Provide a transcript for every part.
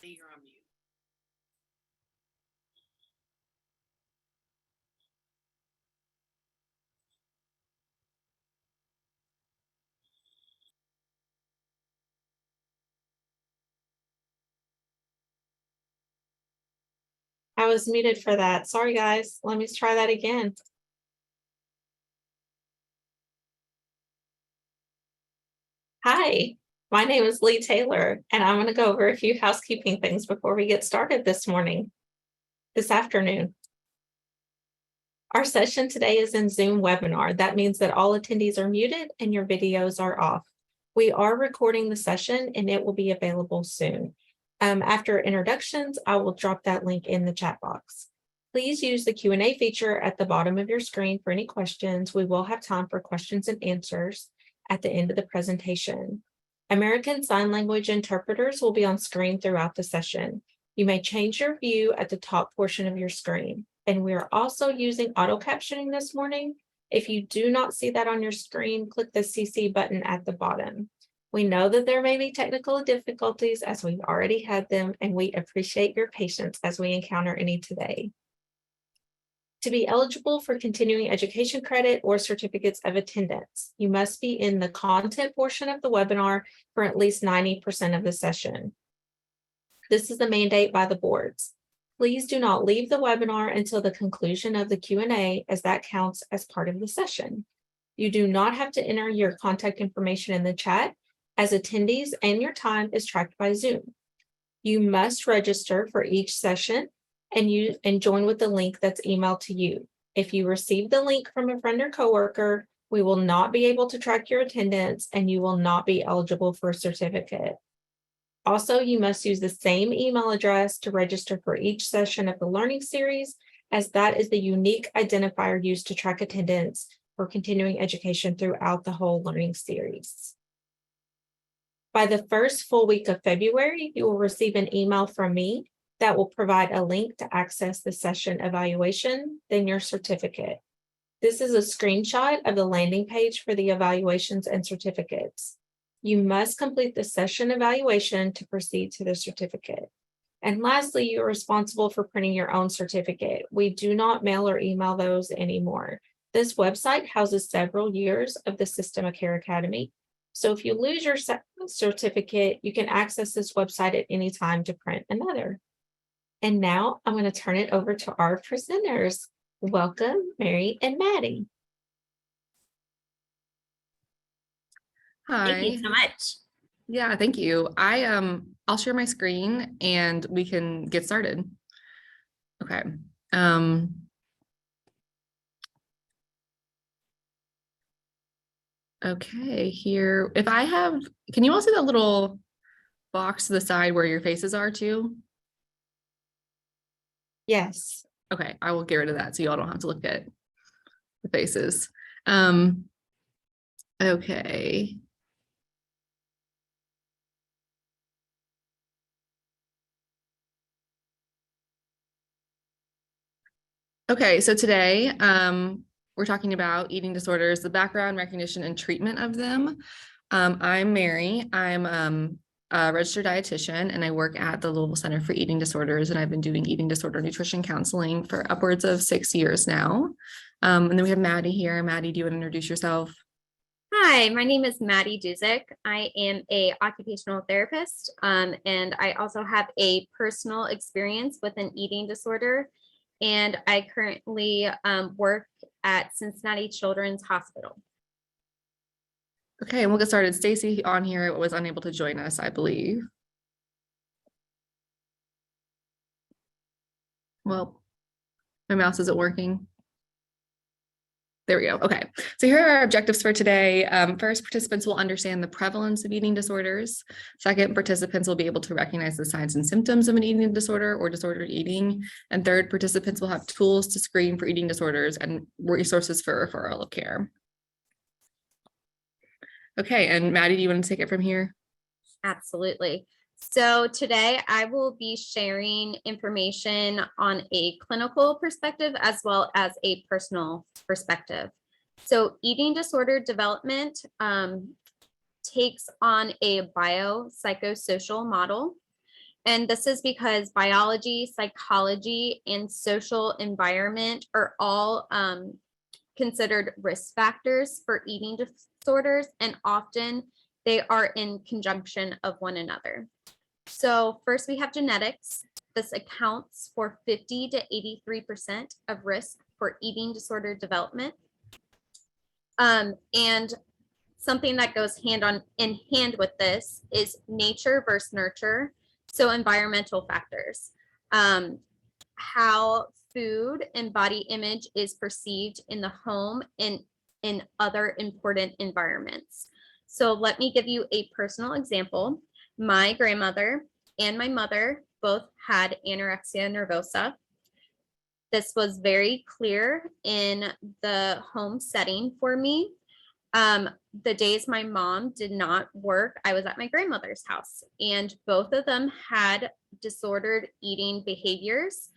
You're on mute. I was muted for that. Sorry, guys. Let me try that again. Hi, my name is Lee Taylor, and I'm going to go over a few housekeeping things before we get started this afternoon. Our session today is in Zoom webinar. That means that all attendees are muted and your videos are off. We are recording the session and it will be available soon. After introductions, I will drop that link in the chat box. Please use the Q&A feature at the bottom of your screen for any questions. We will have time for questions and answers at the end of the presentation. American Sign Language interpreters will be on screen throughout the session. You may change your view at the top portion of your screen. And we are also using auto captioning this morning. If you do not see that on your screen, click the CC button at the bottom. We know that there may be technical difficulties as we've already had them, and we appreciate your patience as we encounter any today. To be eligible for continuing education credit or certificates of attendance, you must be in the content portion of the webinar for at least 90% of the session. This is a mandate by the boards. Please do not leave the webinar until the conclusion of the Q&A, as that counts as part of the session. You do not have to enter your contact information in the chat, as attendees and your time is tracked by Zoom. You must register for each session and join with the link that's emailed to you. If you receive the link from a friend or coworker, we will not be able to track your attendance and you will not be eligible for a certificate. Also, you must use the same email address to register for each session of the learning series, as that is the unique identifier used to track attendance for continuing education throughout the whole learning series. By the first full week of February, you will receive an email from me that will provide a link to access the session evaluation, then your certificate. This is a screenshot of the landing page for the evaluations and certificates. You must complete the session evaluation to proceed to the certificate. And lastly, you're responsible for printing your own certificate. We do not mail or email those anymore. This website houses several years of the System of Care Academy. So if you lose your certificate, you can access this website at any time to print another. And now I'm going to turn it over to our presenters. Welcome, Mary and Maddie. Hi. Thank you so much. Yeah, thank you. I'll share my screen and we can get started. Okay. Okay, here, can you all see that little box to the side where your faces are too? Yes. Okay, I will get rid of that so you all don't have to look at the faces. Okay. Okay, so today we're talking about eating disorders, the background, recognition, and treatment of them. I'm Mary. I'm a registered dietitian, and I work at the Louisville Center for Eating Disorders, and I've been doing eating disorder nutrition counseling for upwards of 6 years now. And then we have Maddie here. Maddie, do you want to introduce yourself? Hi, my name is Maddie Duzyk. I am an occupational therapist, and I also have a personal experience with an eating disorder. And I currently work at Cincinnati Children's Hospital. Okay, and we'll get started. Stacy on here was unable to join us, I believe. Well, my mouse isn't working. There we go. Okay, so here are our objectives for today. First, participants will understand the prevalence of eating disorders. Second, participants will be able to recognize the signs and symptoms of an eating disorder or disordered eating. And third, participants will have tools to screen for eating disorders and resources for referral of care. Okay, and Maddie, do you want to take it from here? Absolutely. So today I will be sharing information on a clinical perspective as well as a personal perspective. So eating disorder development takes on a biopsychosocial model. And this is because biology, psychology, and social environment are all considered risk factors for eating disorders, and often they are in conjunction of one another. So first we have genetics. This accounts for 50 to 83% of risk for eating disorder development. And something that goes in hand with this is nature versus nurture. So environmental factors, how food and body image is perceived in the home and in other important environments. So let me give you a personal example. My grandmother and my mother both had anorexia nervosa. This was very clear in the home setting for me. The days my mom did not work, I was at my grandmother's house, and both of them had disordered eating behaviors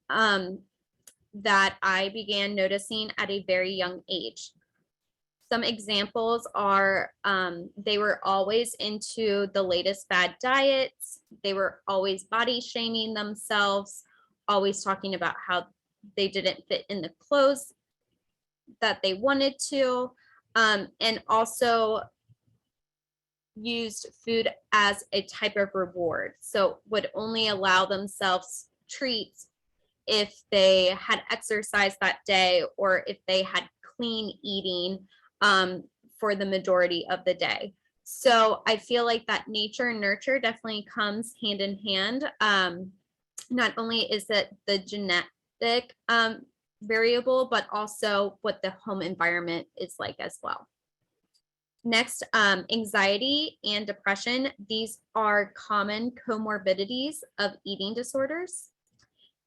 that I began noticing at a very young age. Some examples are they were always into the latest bad diets. They were always body shaming themselves, always talking about how they didn't fit in the clothes that they wanted to, and also used food as a type of reward. So would only allow themselves treats if they had exercised that day or if they had clean eating for the majority of the day. So I feel like that nature and nurture definitely comes hand in hand. Not only is it the genetic variable, but also what the home environment is like as well. Next, anxiety and depression. These are common comorbidities of eating disorders.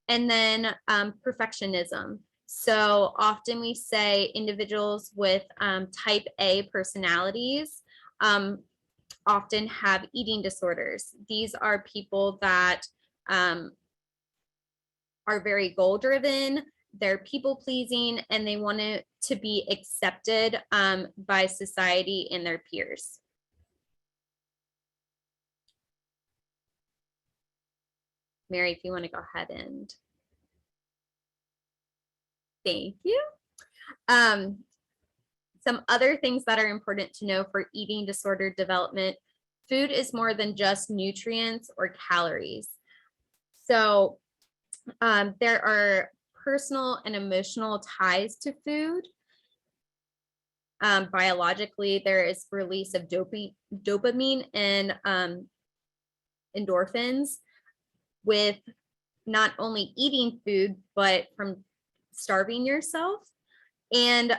And then perfectionism. So often we say individuals with type A personalities often have eating disorders. These are people that are very goal driven, they're people pleasing, and they want to be accepted by society and their peers. Mary, if you want to go ahead and. Thank you. Some other things that are important to know for eating disorder development: food is more than just nutrients or calories. So there are personal and emotional ties to food. Biologically, there is release of dopamine and endorphins with not only eating food, but from starving yourself. And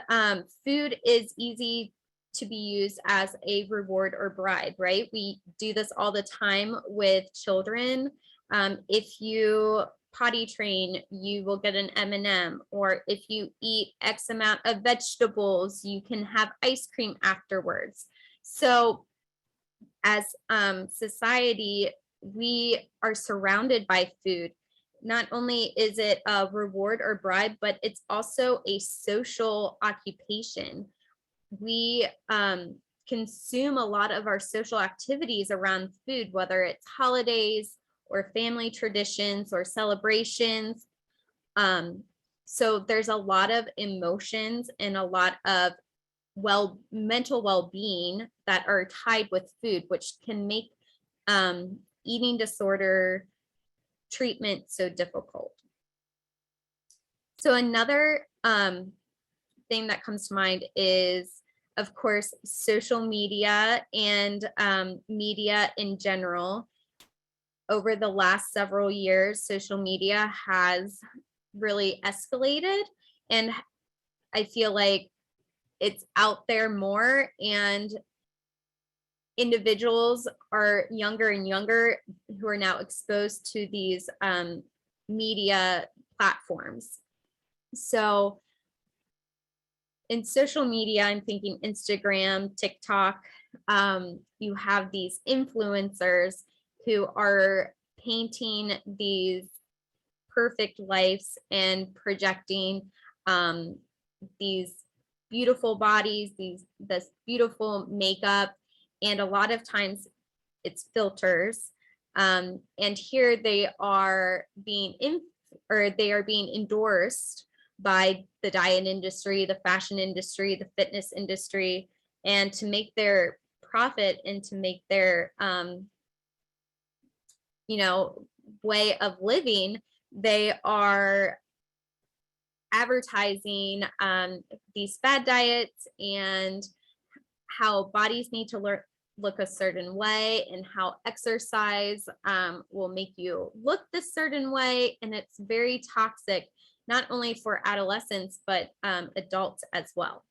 food is easy to be used as a reward or bribe, right? We do this all the time with children. If you potty train, you will get an M&M, or if you eat X amount of vegetables, you can have ice cream afterwards. So as society, we are surrounded by food. Not only is it a reward or bribe, but it's also a social occupation. We consume a lot of our social activities around food, whether it's holidays or family traditions or celebrations. So there's a lot of emotions and a lot of mental well-being that are tied with food, which can make eating disorder treatment so difficult. So another thing that comes to mind is, of course, social media and media in general. Over the last several years, social media has really escalated, and I feel like it's out there more, and individuals are younger and younger who are now exposed to these media platforms. So in social media, I'm thinking Instagram, TikTok, you have these influencers who are painting these perfect lives and projecting these beautiful bodies, this beautiful makeup, and a lot of times it's filters. And here they are being endorsed by the diet industry, the fashion industry, the fitness industry, and to make their profit and to make their way of living, they are advertising these fad diets and how bodies need to look a certain way, and how exercise will make you look this certain way. And it's very toxic, not only for adolescents, but adults as well.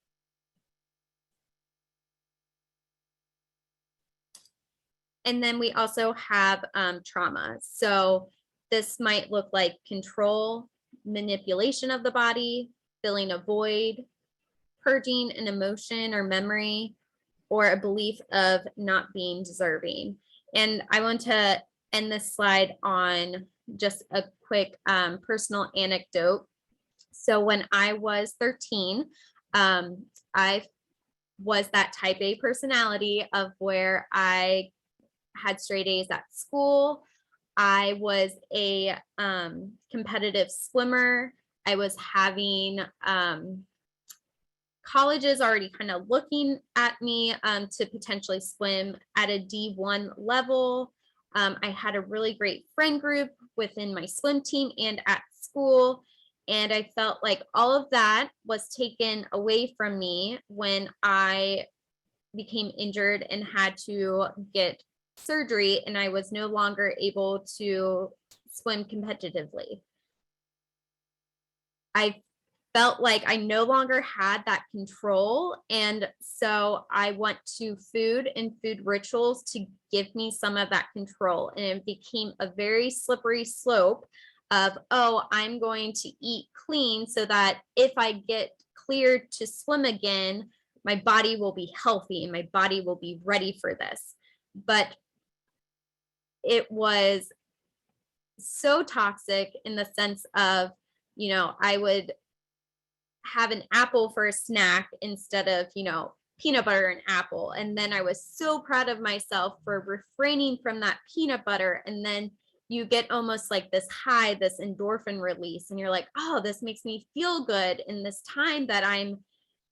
And then we also have trauma. So this might look like control, manipulation of the body, filling a void, purging an emotion or memory, or a belief of not being deserving. And I want to end this slide on just a quick personal anecdote. So when I was 13, I was that type A personality of where I had straight A's at school. I was a competitive swimmer. I was having colleges already kind of looking at me to potentially swim at a D1 level. I had a really great friend group within my swim team and at school. And I felt like all of that was taken away from me when I became injured and had to get surgery, and I was no longer able to swim competitively. I felt like I no longer had that control. And so I went to food and food rituals to give me some of that control. And it became a very slippery slope of, oh, I'm going to eat clean so that if I get cleared to swim again, my body will be healthy and my body will be ready for this. But it was so toxic in the sense of, I would have an apple for a snack instead of, peanut butter and apple. And then I was so proud of myself for refraining from that peanut butter. And then you get almost like this high, this endorphin release, and you're like, oh, this makes me feel good in this time that I'm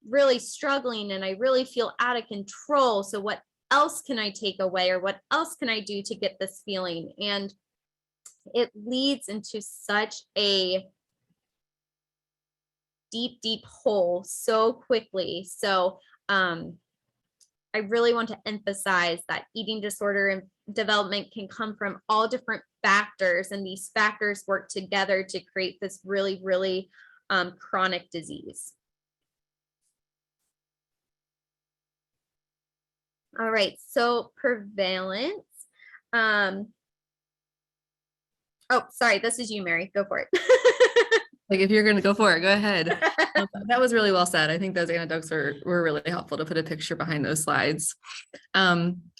really struggling and I really feel out of control. So what else can I take away, or what else can I do to get this feeling? And it leads into such a deep hole so quickly. So I really want to emphasize that eating disorder and development can come from all different factors, and these factors work together to create this really chronic disease. All right, so prevalence. Oh, sorry, this is you, Mary. Go for it. Like, if you're going to go for it, go ahead. That was really well said. I think those anecdotes were really helpful to put a picture behind those slides.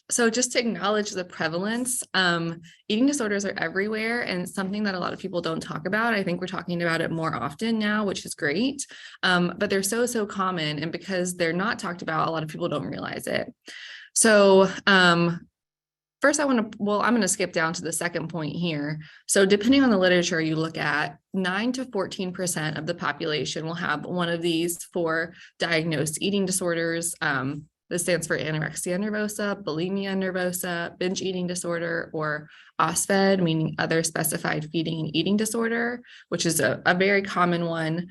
So just to acknowledge the prevalence, eating disorders are everywhere, and something that a lot of people don't talk about. I think we're talking about it more often now, which is great. But they're so common, and because they're not talked about, a lot of people don't realize it. So first, I'm going to skip down to the second point here. So depending on the literature you look at, 9 to 14% of the population will have one of these 4 diagnosed eating disorders. This stands for anorexia nervosa, bulimia nervosa, binge eating disorder, or OSFED, meaning other specified feeding and eating disorder, which is a very common one.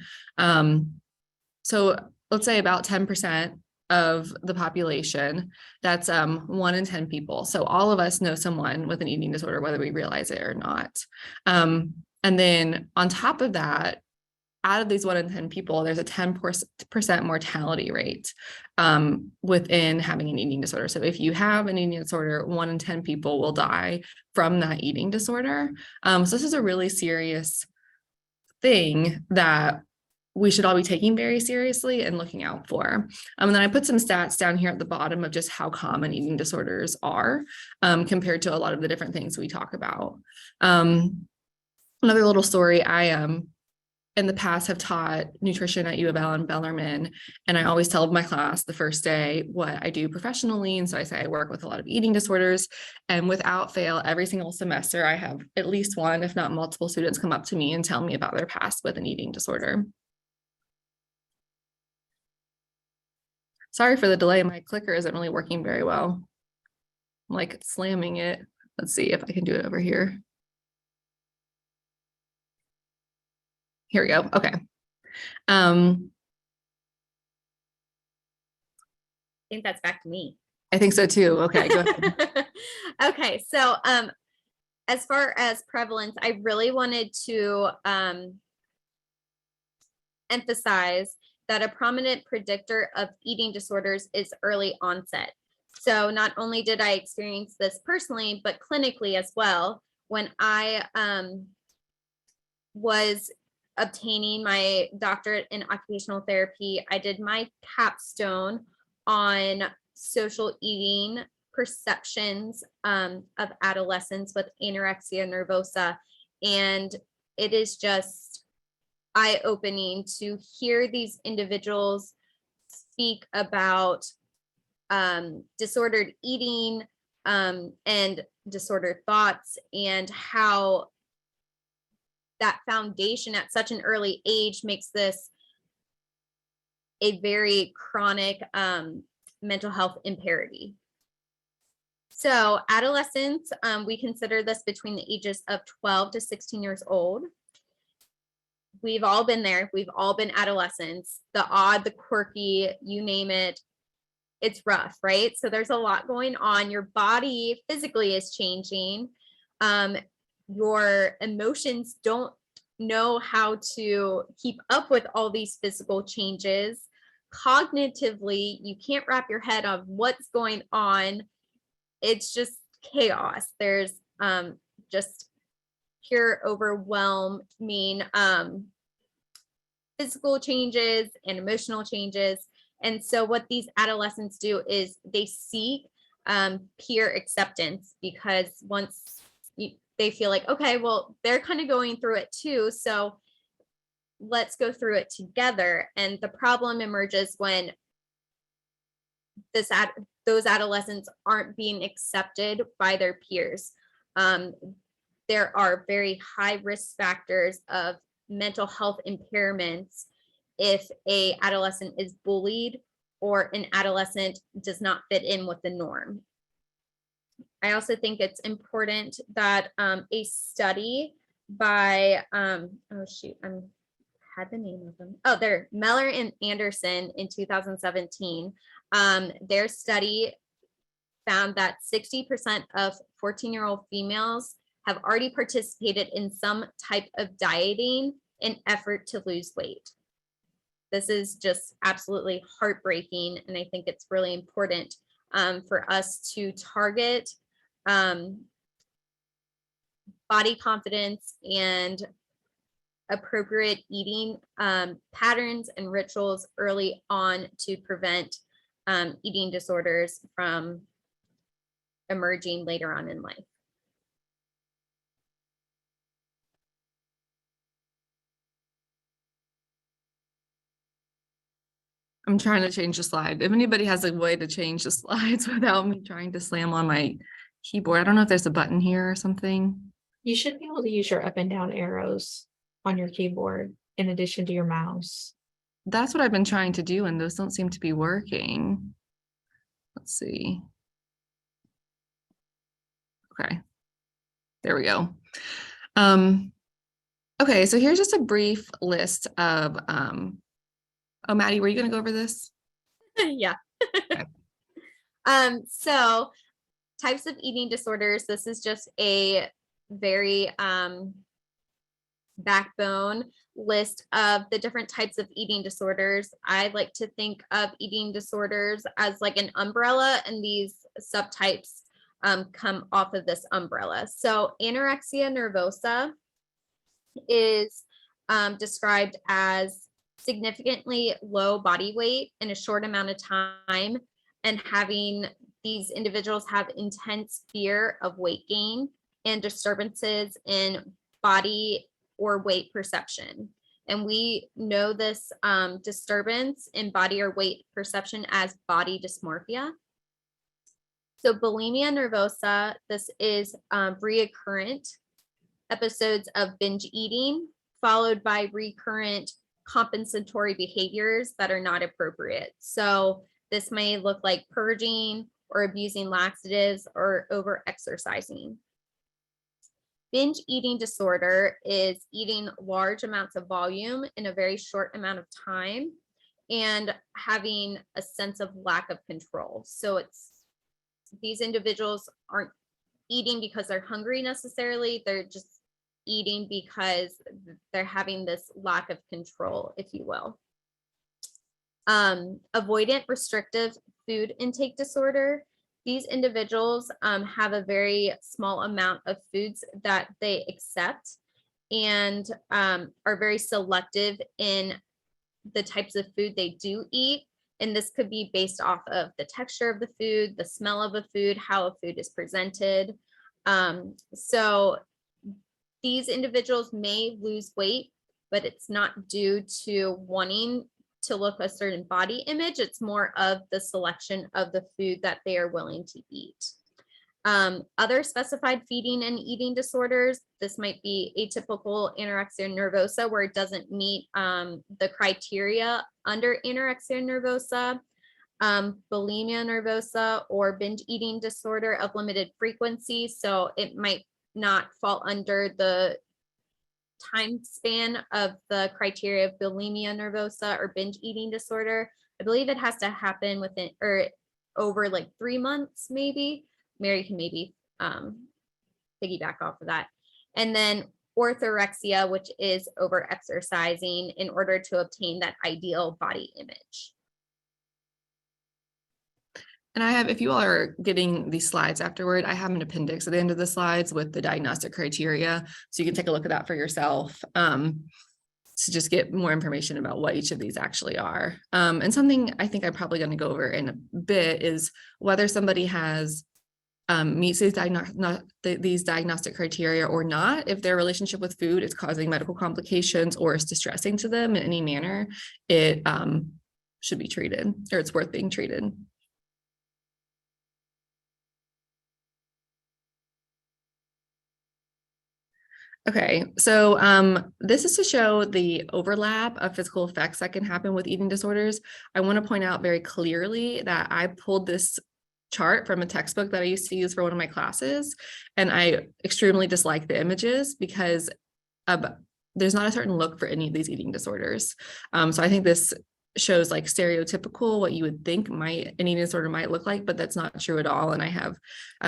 So let's say about 10% of the population, that's 1 in 10 people. So all of us know someone with an eating disorder, whether we realize it or not. And then on top of that, out of these 1 in 10 people, there's a 10% mortality rate within having an eating disorder. So if you have an eating disorder, 1 in 10 people will die from that eating disorder. So this is a really serious thing that we should all be taking very seriously and looking out for. And then I put some stats down here at the bottom of just how common eating disorders are compared to a lot of the different things we talk about. Another little story, I in the past have taught nutrition at U of L and Bellarmine. And I always tell my class the first day what I do professionally. And so I say I work with a lot of eating disorders, and without fail, every single semester, I have at least one, if not multiple students come up to me and tell me about their past with an eating disorder. Sorry for the delay. My clicker isn't really working very well. I'm like slamming it. Let's see if I can do it over here. Here we go. Okay. I think that's back to me. I think so too. Okay, go ahead. Okay, so as far as prevalence, I really wanted to emphasize that a prominent predictor of eating disorders is early onset. So not only did I experience this personally, but clinically as well. When I was obtaining my doctorate in occupational therapy, I did my capstone on social eating perceptions of adolescents with anorexia nervosa. And it is just eye-opening to hear these individuals speak about disordered eating and disordered thoughts, and how that foundation at such an early age makes this a very chronic mental health impairment. So adolescents, we consider this between the ages of 12 to 16 years old. We've all been there. We've all been adolescents. The odd, the quirky, you name it. It's rough, right? So there's a lot going on. Your body physically is changing. Your emotions don't know how to keep up with all these physical changes. Cognitively, you can't wrap your head on what's going on. It's just chaos. There's just pure overwhelming physical changes and emotional changes. And so what these adolescents do is they seek peer acceptance, because once they feel like, okay, well, they're kind of going through it too, so let's go through it together. And the problem emerges when those adolescents aren't being accepted by their peers. There are very high risk factors of mental health impairments if a adolescent is bullied or an adolescent does not fit in with the norm. I also think it's important that a study by, oh shoot, I had the name of them. Oh, they're Meller and Anderson in 2017. Their study found that 60% of 14-year-old females have already participated in some type of dieting in effort to lose weight. This is just absolutely heartbreaking, and I think it's really important for us to target body confidence and appropriate eating patterns and rituals early on to prevent eating disorders from emerging later on in life. I'm trying to change the slide. If anybody has a way to change the slides without me trying to slam on my keyboard, I don't know if there's a button here or something. You should be able to use your up and down arrows on your keyboard in addition to your mouse. That's what I've been trying to do, and those don't seem to be working. Let's see. Okay, there we go. Okay, so here's just a brief list of, oh, Maddie, were you gonna go over this? Yeah. Okay. So types of eating disorders, this is just a very backbone list of the different types of eating disorders. I like to think of eating disorders as like an umbrella, and these subtypes come off of this umbrella. So anorexia nervosa is described as significantly low body weight in a short amount of time, and having these individuals have intense fear of weight gain and disturbances in body or weight perception. And we know this disturbance in body or weight perception as body dysmorphia. So bulimia nervosa, this is recurrent episodes of binge eating, followed by recurrent compensatory behaviors that are not appropriate. So this may look like purging or abusing laxatives or over exercising. Binge eating disorder is eating large amounts of volume in a very short amount of time and having a sense of lack of control. So these individuals aren't eating because they're hungry necessarily, they're just eating because they're having this lack of control, if you will. Avoidant restrictive food intake disorder. These individuals have a very small amount of foods that they accept and are very selective in the types of food they do eat. And this could be based off of the texture of the food, the smell of a food, how a food is presented. So these individuals may lose weight, but it's not due to wanting to look a certain body image. It's more of the selection of the food that they are willing to eat. Other specified feeding and eating disorders, this might be atypical anorexia nervosa, where it doesn't meet the criteria under anorexia nervosa, bulimia nervosa, or binge eating disorder of limited frequency. So it might not fall under the time span of the criteria of bulimia nervosa or binge eating disorder. I believe it has to happen within or over like 3 months, maybe. Mary can maybe piggyback off of that. And then orthorexia, which is over exercising in order to obtain that ideal body image. And I have, if you all are getting these slides afterward, I have an appendix at the end of the slides with the diagnostic criteria. So you can take a look at that for yourself to just get more information about what each of these actually are. And something I think I'm probably going to go over in a bit is whether somebody has meets these diagnostic criteria or not. If their relationship with food is causing medical complications or is distressing to them in any manner, it should be treated, or it's worth being treated. Okay, so this is to show the overlap of physical effects that can happen with eating disorders. I want to point out very clearly that I pulled this chart from a textbook that I used to use for one of my classes, and I extremely dislike the images because there's not a certain look for any of these eating disorders. So I think this shows like stereotypical what you would think an eating disorder might look like, but that's not true at all. And I have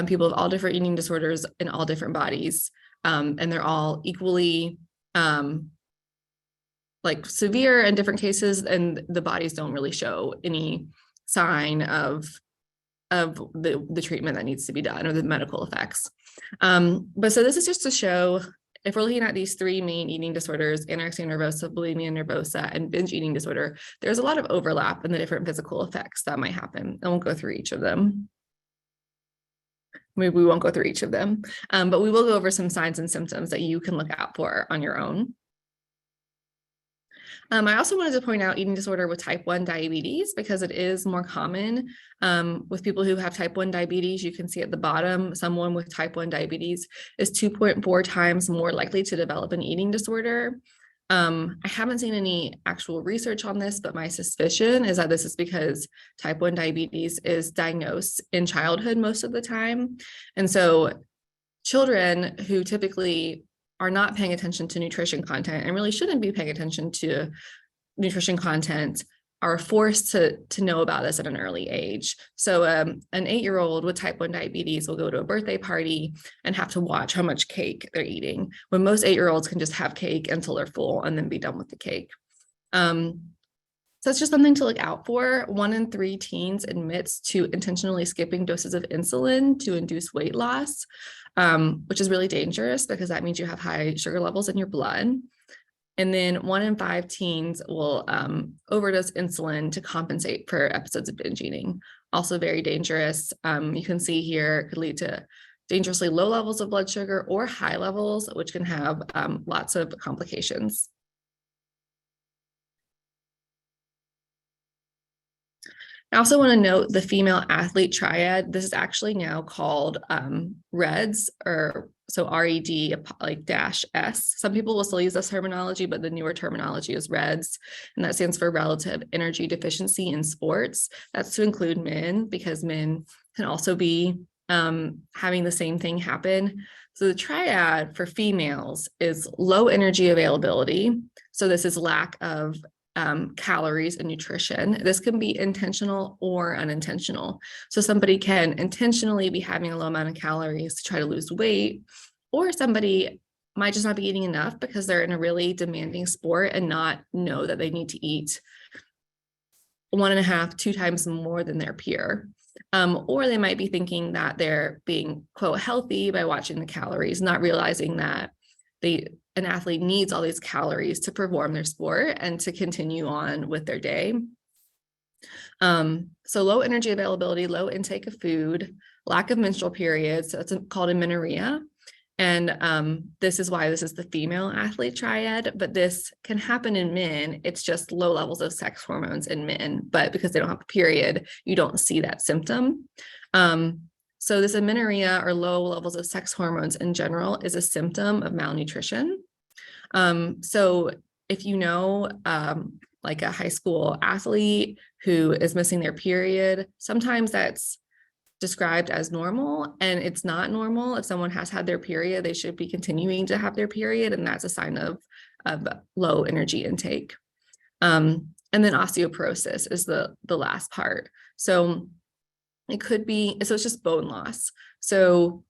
people of all different eating disorders in all different bodies. And they're all equally like severe in different cases, and the bodies don't really show any sign of the treatment that needs to be done or the medical effects. But so this is just to show, if we're looking at these three main eating disorders, anorexia nervosa, bulimia nervosa, and binge eating disorder, there's a lot of overlap in the different physical effects that might happen. And we'll go through each of them. Maybe we won't go through each of them, but we will go over some signs and symptoms that you can look out for on your own. I also wanted to point out eating disorder with type 1 diabetes because it is more common with people who have type 1 diabetes. You can see at the bottom, someone with type 1 diabetes is 2.4 times more likely to develop an eating disorder. I haven't seen any actual research on this, but my suspicion is that this is because type 1 diabetes is diagnosed in childhood most of the time. And so children who typically are not paying attention to nutrition content and really shouldn't be paying attention to nutrition content are forced to know about this at an early age. So an 8-year-old with type 1 diabetes will go to a birthday party and have to watch how much cake they're eating, when most 8-year-olds can just have cake until they're full and then be done with the cake. So it's just something to look out for. 1 in 3 teens admits to intentionally skipping doses of insulin to induce weight loss, which is really dangerous because that means you have high sugar levels in your blood. And then 1 in 5 teens will overdose insulin to compensate for episodes of binge eating. Also very dangerous. You can see here it could lead to dangerously low levels of blood sugar or high levels, which can have lots of complications. I also want to note the female athlete triad. This is actually now called REDS, or so RED like -S. Some people will still use this terminology, but the newer terminology is REDS, and that stands for relative energy deficiency in sports. That's to include men, because men can also be having the same thing happen. So the triad for females is low energy availability. So this is lack of calories and nutrition. This can be intentional or unintentional. So somebody can intentionally be having a low amount of calories to try to lose weight, or somebody might just not be eating enough because they're in a really demanding sport and not know that they need to eat 1.5, 2 times more than their peer. Or they might be thinking that they're being, quote, healthy by watching the calories, not realizing that an athlete needs all these calories to perform their sport and to continue on with their day. So low energy availability, low intake of food, lack of menstrual periods, so it's called amenorrhea. And this is why this is the female athlete triad, but this can happen in men. It's just low levels of sex hormones in men, but because they don't have a period, you don't see that symptom. So this amenorrhea, or low levels of sex hormones in general, is a symptom of malnutrition. So if you know, like a high school athlete who is missing their period, sometimes that's described as normal, and it's not normal. If someone has had their period, they should be continuing to have their period, and that's a sign of low energy intake. And then osteoporosis is the last part. So it could be, so it's just bone loss. So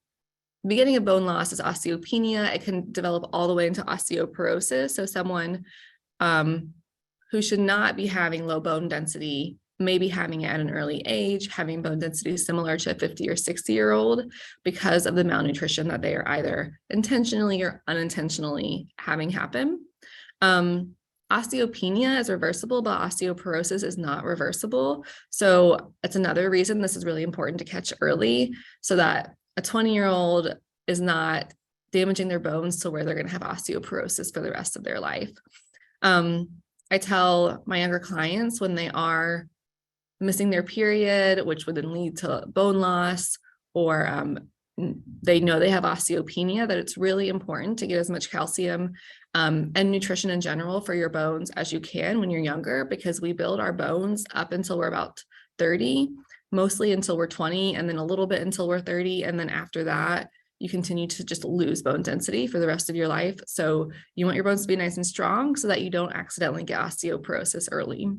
beginning of bone loss is osteopenia. It can develop all the way into osteoporosis. So someone who should not be having low bone density may be having it at an early age, having bone density similar to a 50 or 60-year-old because of the malnutrition that they are either intentionally or unintentionally having happen. Osteopenia is reversible, but osteoporosis is not reversible. So it's another reason this is really important to catch early, so that a 20-year-old is not damaging their bones to where they're going to have osteoporosis for the rest of their life. I tell my younger clients when they are missing their period, which would then lead to bone loss, or they know they have osteopenia, that it's really important to get as much calcium and nutrition in general for your bones as you can when you're younger, because we build our bones up until we're about 30, mostly until we're 20, and then a little bit until we're 30. And then after that, you continue to just lose bone density for the rest of your life. So you want your bones to be nice and strong so that you don't accidentally get osteoporosis early.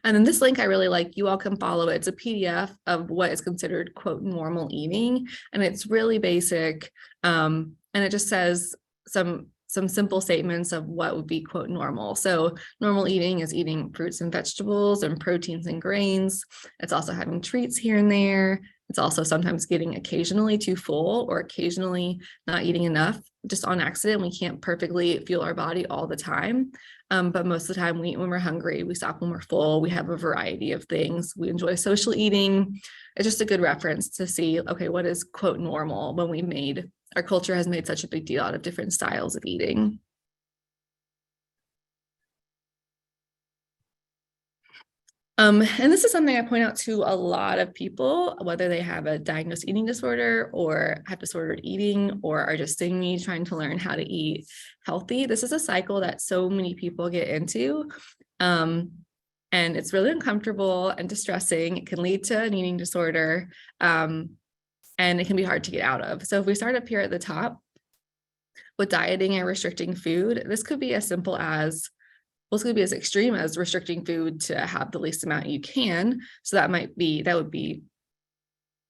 And then this link I really like, you all can follow it. It's a PDF of what is considered, quote, normal eating. And it's really basic. And it just says some simple statements of what would be, quote, normal. So normal eating is eating fruits and vegetables and proteins and grains. It's also having treats here and there. It's also sometimes getting occasionally too full or occasionally not eating enough just on accident. We can't perfectly fuel our body all the time. But most of the time we eat when we're hungry, we stop when we're full, we have a variety of things. We enjoy social eating. It's just a good reference to see, okay, what is, quote, normal when our culture has made such a big deal out of different styles of eating. And this is something I point out to a lot of people, whether they have a diagnosed eating disorder or have disordered eating or are just seeing me trying to learn how to eat healthy. This is a cycle that so many people get into. And it's really uncomfortable and distressing. It can lead to an eating disorder. And it can be hard to get out of. So if we start up here at the top with dieting and restricting food, this could be as simple as, well, it's going to be as extreme as restricting food to have the least amount you can. So that would be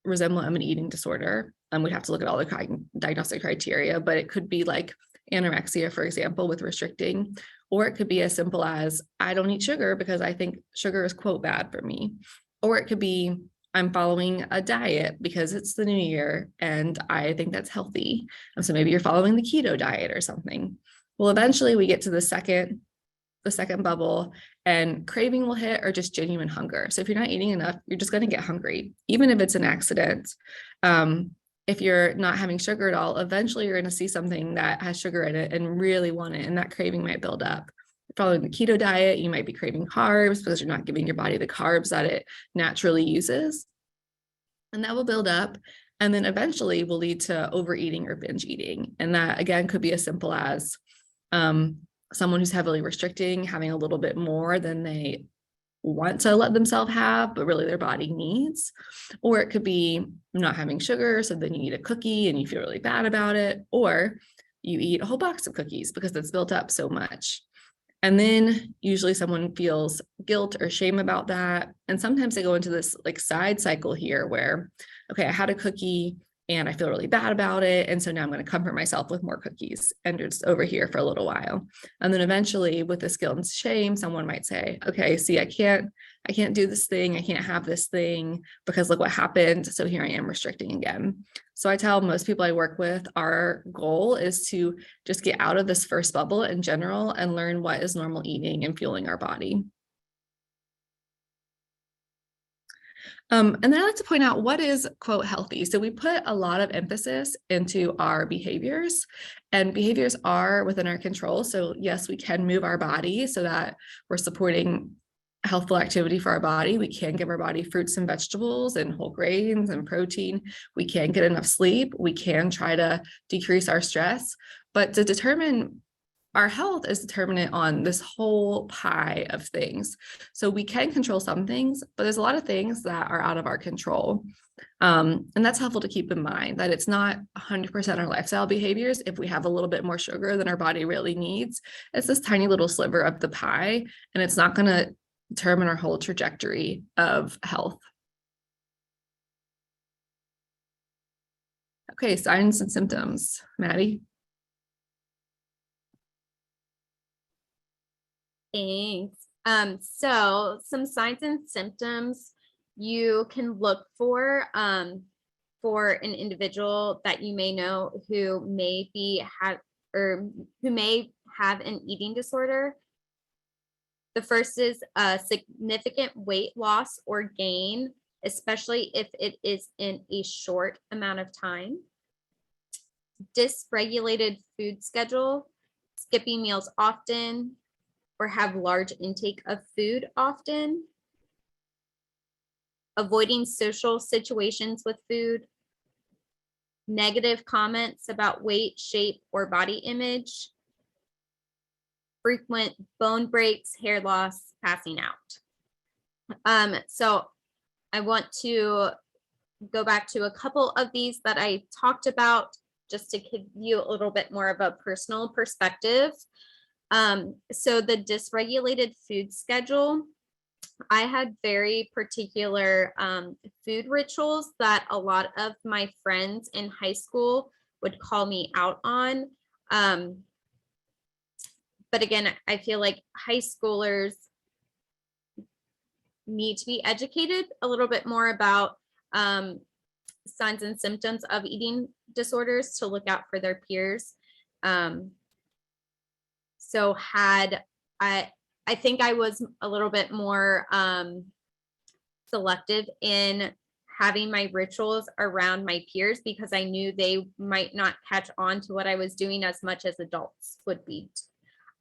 resemblant of an eating disorder. We'd have to look at all the diagnostic criteria, but it could be like anorexia, for example, with restricting, or it could be as simple as, I don't eat sugar because I think sugar is, quote, bad for me. Or it could be, I'm following a diet because it's the new year and I think that's healthy. And so maybe you're following the keto diet or something. Well, eventually we get to the second bubble and craving will hit, or just genuine hunger. So if you're not eating enough, you're just going to get hungry, even if it's an accident. If you're not having sugar at all, eventually you're going to see something that has sugar in it and really want it, and that craving might build up. following the keto diet, you might be craving carbs because you're not giving your body the carbs that it naturally uses. And that will build up and then eventually will lead to overeating or binge eating. And that again could be as simple as someone who's heavily restricting, having a little bit more than they want to let themselves have, but really their body needs. Or it could be not having sugar, so then you eat a cookie and you feel really bad about it. Or you eat a whole box of cookies because it's built up so much. And then usually someone feels guilt or shame about that. And sometimes they go into this like side cycle here where, okay, I had a cookie and I feel really bad about it. And so now I'm going to comfort myself with more cookies and just over here for a little while. And then eventually with this guilt and shame, someone might say, okay, see, I can't do this thing. I can't have this thing because look what happened. So here I am restricting again. So I tell most people I work with, our goal is to just get out of this first bubble in general and learn what is normal eating and fueling our body. And then I like to point out what is, quote, healthy. So we put a lot of emphasis into our behaviors, and behaviors are within our control. So yes, we can move our body so that we're supporting healthful activity for our body. We can give our body fruits and vegetables and whole grains and protein. We can get enough sleep. We can try to decrease our stress. But to determine our health is determinant on this whole pie of things. So we can control some things, but there's a lot of things that are out of our control. And that's helpful to keep in mind that it's not 100% our lifestyle behaviors. If we have a little bit more sugar than our body really needs, it's this tiny little sliver of the pie, and it's not going to determine our whole trajectory of health. Okay, signs and symptoms. Maddie? Thanks. So some signs and symptoms you can look for an individual that you may know who may have an eating disorder. The first is a significant weight loss or gain, especially if it is in a short amount of time. Dysregulated food schedule, skipping meals often, or have large intake of food often. Avoiding social situations with food. Negative comments about weight, shape, or body image. Frequent bone breaks, hair loss, passing out. So I want to go back to a couple of these that I talked about just to give you a little bit more of a personal perspective. So the dysregulated food schedule, I had very particular food rituals that a lot of my friends in high school would call me out on. But again, I feel like high schoolers need to be educated a little bit more about signs and symptoms of eating disorders to look out for their peers. So I think I was a little bit more selective in having my rituals around my peers because I knew they might not catch on to what I was doing as much as adults would be.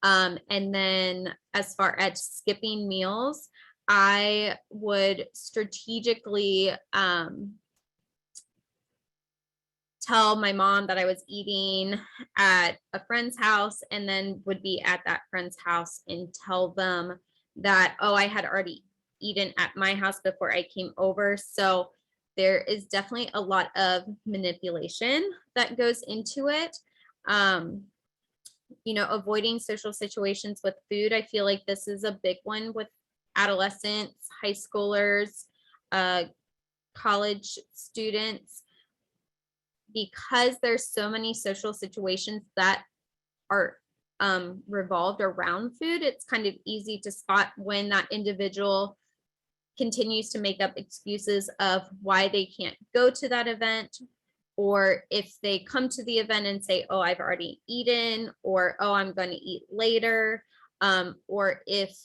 And then as far as skipping meals, I would strategically tell my mom that I was eating at a friend's house and then would be at that friend's house and tell them that, oh, I had already eaten at my house before I came over. So there is definitely a lot of manipulation that goes into it. Avoiding social situations with food. I feel like this is a big one with adolescents, high schoolers, college students, because there's so many social situations that are revolved around food. It's kind of easy to spot when that individual continues to make up excuses of why they can't go to that event, or if they come to the event and say, oh, I've already eaten, or, oh, I'm going to eat later, or if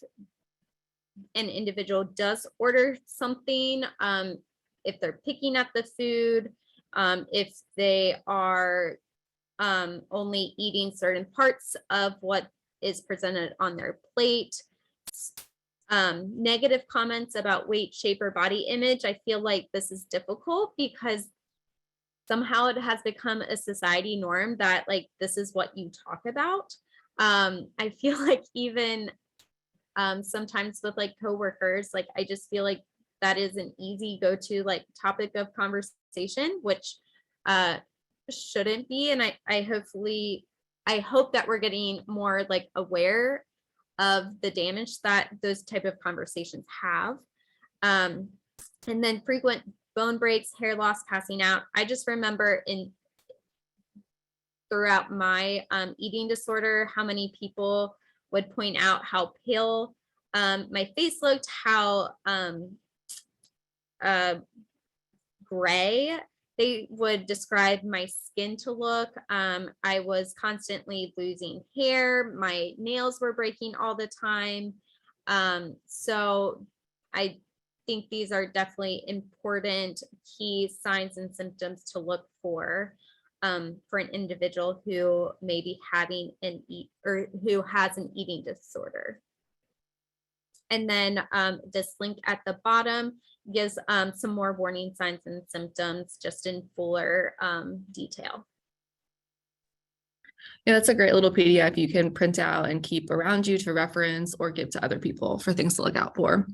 an individual does order something, if they're picking up the food, if they are only eating certain parts of what is presented on their plate. Negative comments about weight, shape, or body image. I feel like this is difficult because somehow it has become a society norm that like this is what you talk about. I feel like even sometimes with like coworkers, like I just feel like that is an easy go-to like topic of conversation, which shouldn't be. And I hope that we're getting more like aware of the damage that those type of conversations have. And then frequent bone breaks, hair loss, passing out. I just remember throughout my eating disorder, how many people would point out how pale my face looked, how gray they would describe my skin to look. I was constantly losing hair. My nails were breaking all the time. So I think these are definitely important key signs and symptoms to look for an individual who may be having who has an eating disorder. And then this link at the bottom gives some more warning signs and symptoms just in fuller detail. Yeah, that's a great little PDF you can print out and keep around you to reference or give to other people for things to look out for.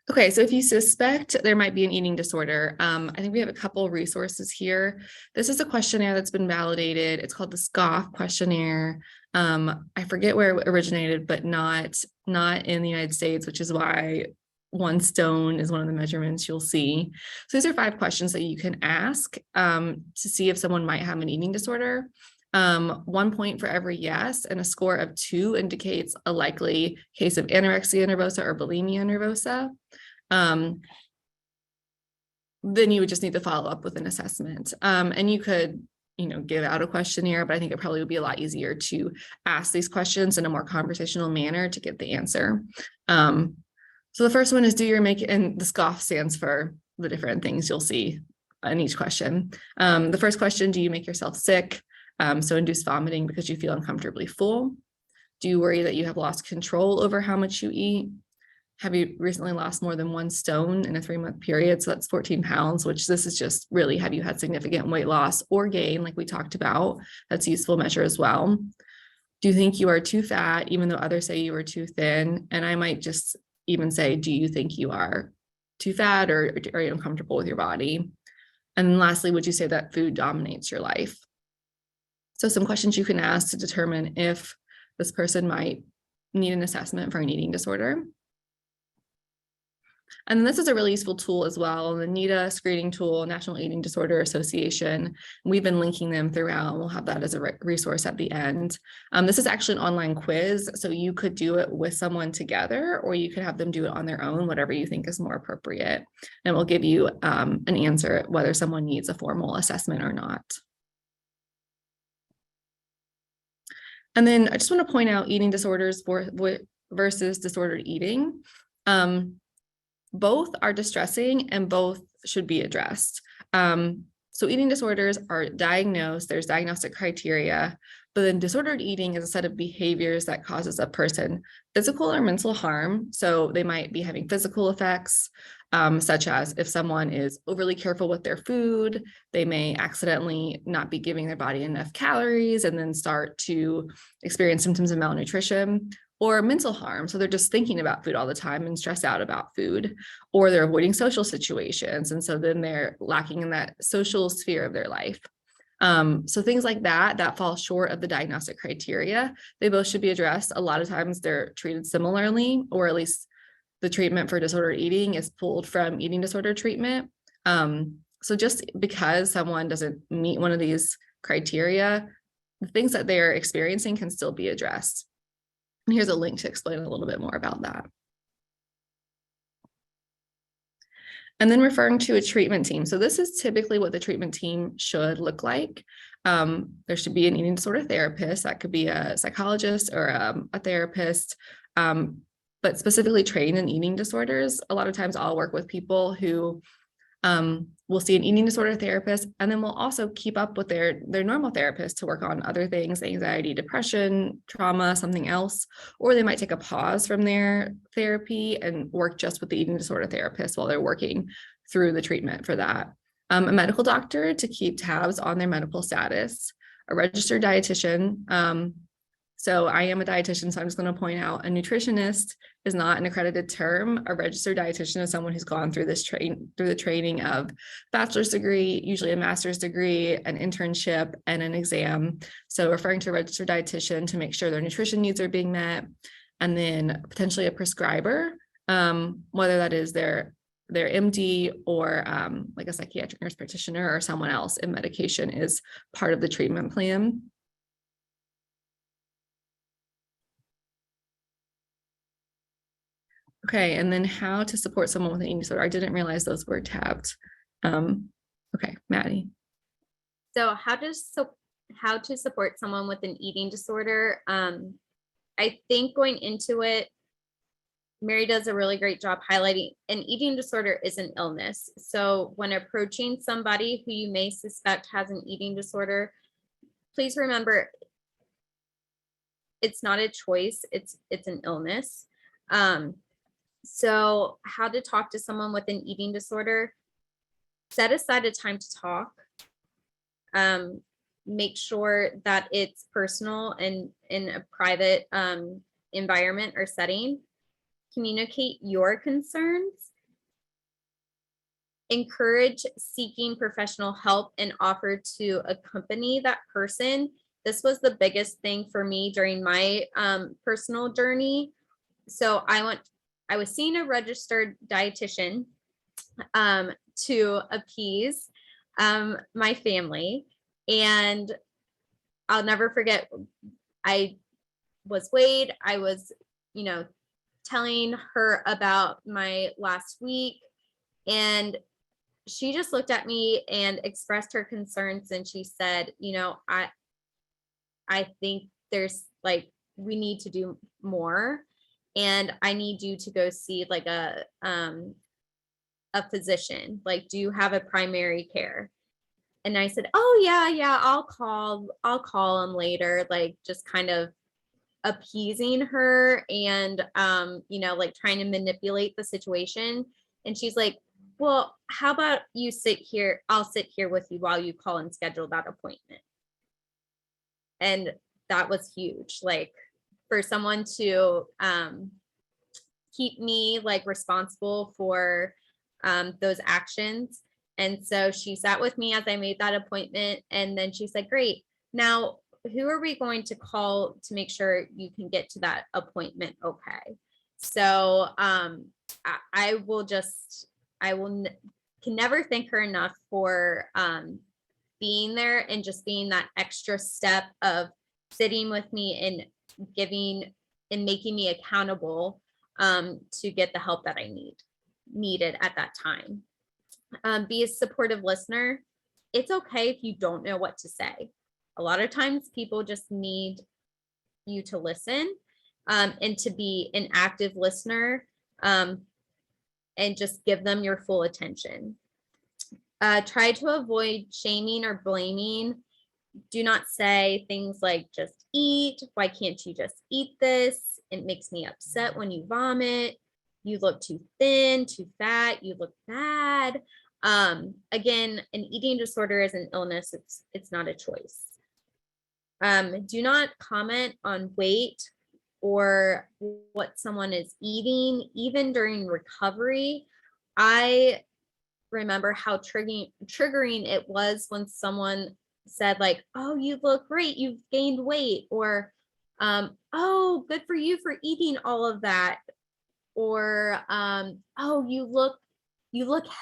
Okay, so if you suspect there might be an eating disorder, I think we have a couple resources here. This is a questionnaire that's been validated. It's called the SCOFF questionnaire. I forget where it originated, but not in the United States, which is why 1 stone is one of the measurements you'll see. So these are 5 questions that you can ask to see if someone might have an eating disorder. 1 point for every yes, and a score of 2 indicates a likely case of anorexia nervosa or bulimia nervosa. Then you would just need to follow up with an assessment. And you could, give out a questionnaire, but I think it probably would be a lot easier to ask these questions in a more conversational manner to get the answer. So the first one is and the SCOFF stands for the different things you'll see in each question. The first question, do you make yourself sick? So induced vomiting because you feel uncomfortably full. Do you worry that you have lost control over how much you eat? Have you recently lost more than 1 stone in a 3-month period? So that's 14 pounds, which this is just really, have you had significant weight loss or gain, like we talked about? That's a useful measure as well. Do you think you are too fat, even though others say you are too thin? And I might just even say, do you think you are too fat, or are you uncomfortable with your body? And then lastly, would you say that food dominates your life? So some questions you can ask to determine if this person might need an assessment for an eating disorder. And then this is a really useful tool as well, the NEDA screening tool, National Eating Disorder Association. We've been linking them throughout, and we'll have that as a resource at the end. This is actually an online quiz, so you could do it with someone together, or you could have them do it on their own, whatever you think is more appropriate. And we'll give you an answer whether someone needs a formal assessment or not. And then I just want to point out eating disorders versus disordered eating. Both are distressing and both should be addressed. So eating disorders are diagnosed, there's diagnostic criteria, but then disordered eating is a set of behaviors that causes a person physical or mental harm. So they might be having physical effects, such as if someone is overly careful with their food, they may accidentally not be giving their body enough calories and then start to experience symptoms of malnutrition. Or mental harm. So they're just thinking about food all the time and stressed out about food, or they're avoiding social situations. And so then they're lacking in that social sphere of their life. So things like that fall short of the diagnostic criteria. They both should be addressed. A lot of times they're treated similarly, or at least the treatment for disordered eating is pulled from eating disorder treatment. So just because someone doesn't meet one of these criteria, the things that they're experiencing can still be addressed. And here's a link to explain a little bit more about that. And then referring to a treatment team. So this is typically what the treatment team should look like. There should be an eating disorder therapist. That could be a psychologist or a therapist, but specifically trained in eating disorders. A lot of times I'll work with people who we'll see an eating disorder therapist, and then we'll also keep up with their normal therapist to work on other things, anxiety, depression, trauma, something else, or they might take a pause from their therapy and work just with the eating disorder therapist while they're working through the treatment for that. A medical doctor to keep tabs on their medical status, a registered dietitian. So I am a dietitian, so I'm just going to point out a nutritionist is not an accredited term. A registered dietitian is someone who's gone through the training of bachelor's degree, usually a master's degree, an internship, and an exam. So referring to a registered dietitian to make sure their nutrition needs are being met, and then potentially a prescriber, whether that is their MD or like a psychiatric nurse practitioner or someone else in medication is part of the treatment plan. Okay, and then how to support someone with an eating disorder. I didn't realize those were tabbed. Okay, Maddie. So how to support someone with an eating disorder? I think going into it, Mary does a really great job highlighting an eating disorder is an illness. So when approaching somebody who you may suspect has an eating disorder, please remember it's not a choice, it's an illness. So how to talk to someone with an eating disorder: set aside a time to talk. Make sure that it's personal and in a private environment or setting. Communicate your concerns. Encourage seeking professional help and offer to accompany that person. This was the biggest thing for me during my personal journey. So I was seeing a registered dietitian to appease my family. And I'll never forget, I was weighed. I was, telling her about my last week. And she just looked at me and expressed her concerns. And she said, I think there's we need to do more. And I need you to go see a physician. Do you have a primary care? And I said, oh yeah, I'll call him later, just kind of appeasing her and trying to manipulate the situation. And she's like, well, how about you sit here? I'll sit here with you while you call and schedule that appointment. And that was huge. For someone to keep me responsible for those actions. And so she sat with me as I made that appointment. And then she said, great, now who are we going to call to make sure you can get to that appointment? Okay. So can never thank her enough for being there and just being that extra step of sitting with me and giving and making me accountable to get the help that I needed at that time. Be a supportive listener. It's okay if you don't know what to say. A lot of times people just need you to listen and to be an active listener and just give them your full attention. Try to avoid shaming or blaming. Do not say things like just eat. Why can't you just eat this? It makes me upset when you vomit. You look too thin, too fat. You look bad. Again, an eating disorder is an illness. It's not a choice. Do not comment on weight or what someone is eating, even during recovery. I remember how triggering it was when someone said oh, you look great, you've gained weight, or oh, good for you for eating all of that, or oh, you look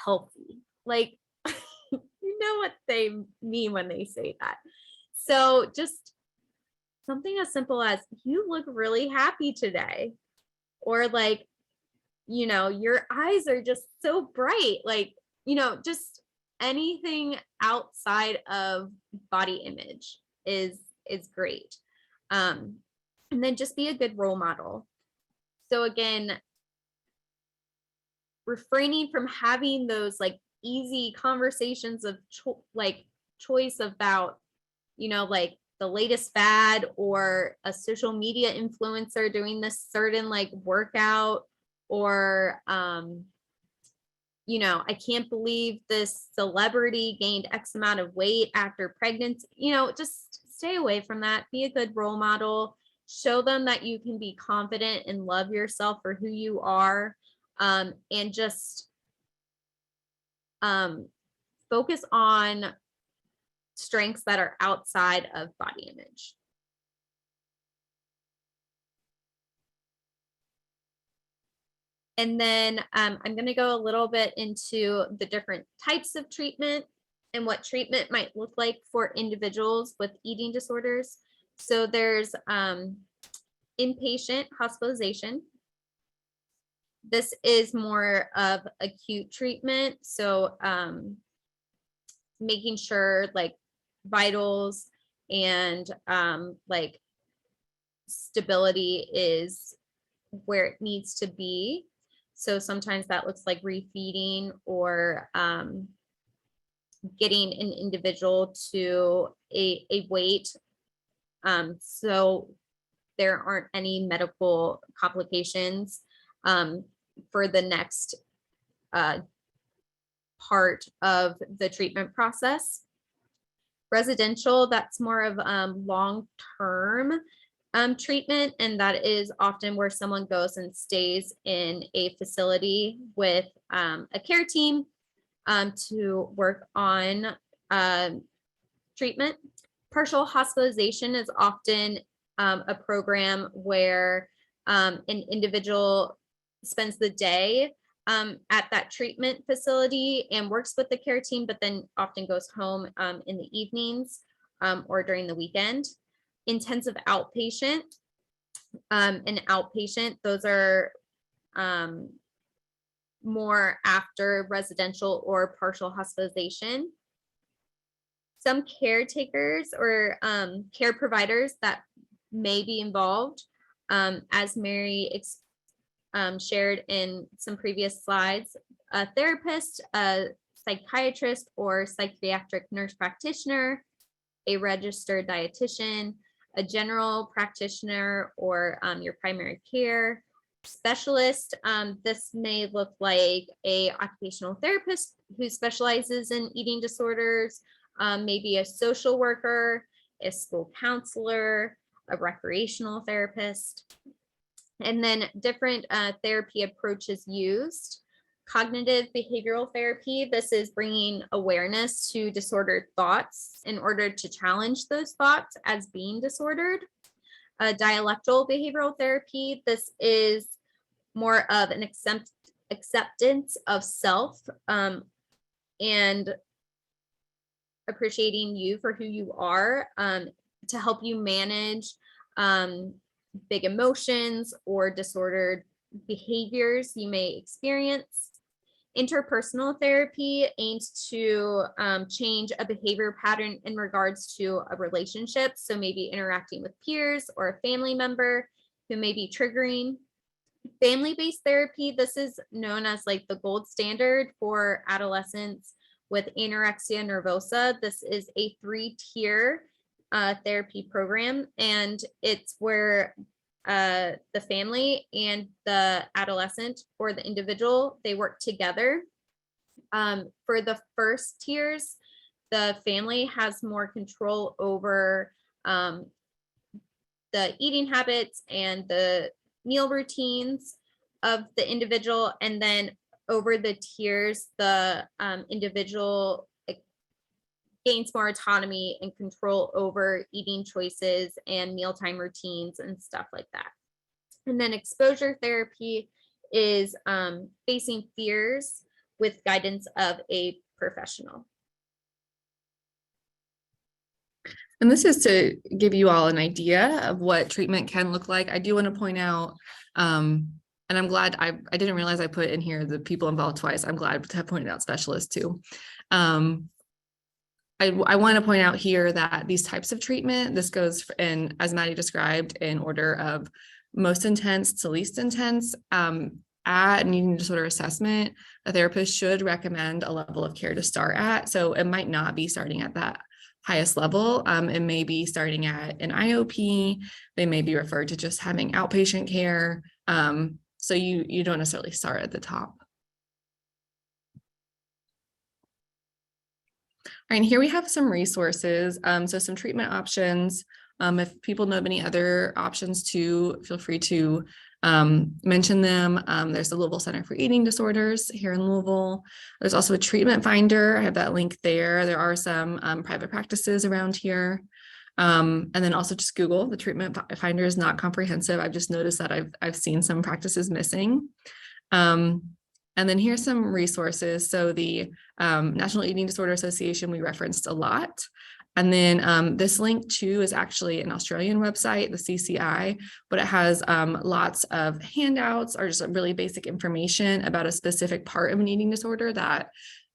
healthy. You know what they mean when they say that. So just something as simple as, you look really happy today, or your eyes are just so bright, just anything outside of body image is great. And then just be a good role model. So again, refraining from having those easy conversations of choice about, like the latest fad or a social media influencer doing this certain like workout, or I can't believe this celebrity gained X amount of weight after pregnancy. Just stay away from that. Be a good role model. Show them that you can be confident and love yourself for who you are, and just focus on strengths that are outside of body image. And then I'm going to go a little bit into the different types of treatment and what treatment might look like for individuals with eating disorders. So there's inpatient hospitalization. This is more of acute treatment. So making sure like vitals and like stability is where it needs to be. So sometimes that looks like refeeding or getting an individual to a weight so there aren't any medical complications for the next part of the treatment process. Residential, that's more of long-term treatment, and that is often where someone goes and stays in a facility with a care team to work on treatment. Partial hospitalization is often a program where an individual spends the day at that treatment facility and works with the care team, but then often goes home in the evenings or during the weekend. Intensive outpatient and outpatient, those are more after residential or partial hospitalization. Some caretakers or care providers that may be involved, as Mary shared in some previous slides, a therapist, a psychiatrist or psychiatric nurse practitioner, a registered dietitian, a general practitioner, or your primary care specialist. This may look like a occupational therapist who specializes in eating disorders, maybe a social worker, a school counselor, a recreational therapist. And then different therapy approaches used. Cognitive behavioral therapy, this is bringing awareness to disordered thoughts in order to challenge those thoughts as being disordered. Dialectical behavioral therapy, this is more of an acceptance of self and appreciating you for who you are to help you manage big emotions or disordered behaviors you may experience. Interpersonal therapy aims to change a behavior pattern in regards to a relationship. So maybe interacting with peers or a family member who may be triggering. Family-based therapy, this is known as like the gold standard for adolescents with anorexia nervosa. This is a 3-tier therapy program, and it's where the family and the adolescent or the individual, they work together. For the first tiers, the family has more control over the eating habits and the meal routines of the individual, and then over the tiers, the individual gains more autonomy and control over eating choices and mealtime routines and stuff like that. And then exposure therapy is facing fears with guidance of a professional. And this is to give you all an idea of what treatment can look like. I do want to point out, and I'm glad I didn't realize I put in here the people involved twice. I'm glad to have pointed out specialists too. I want to point out here that these types of treatment, this goes in, as Maddie described, in order of most intense to least intense. at an eating disorder assessment, a therapist should recommend a level of care to start at. So it might not be starting at that highest level. It may be starting at an IOP. They may be referred to just having outpatient care. So you don't necessarily start at the top. All right, and here we have some resources. So some treatment options. If people know of any other options too, feel free to mention them. There's the Louisville Center for Eating Disorders here in Louisville. There's also a treatment finder. I have that link there. There are some private practices around here. And then also just Google. The treatment finder is not comprehensive. I've just noticed that I've seen some practices missing. And then here's some resources. So the National Eating Disorder Association, we referenced a lot. And then this link too is actually an Australian website, the CCI, but it has lots of handouts or just really basic information about a specific part of an eating disorder that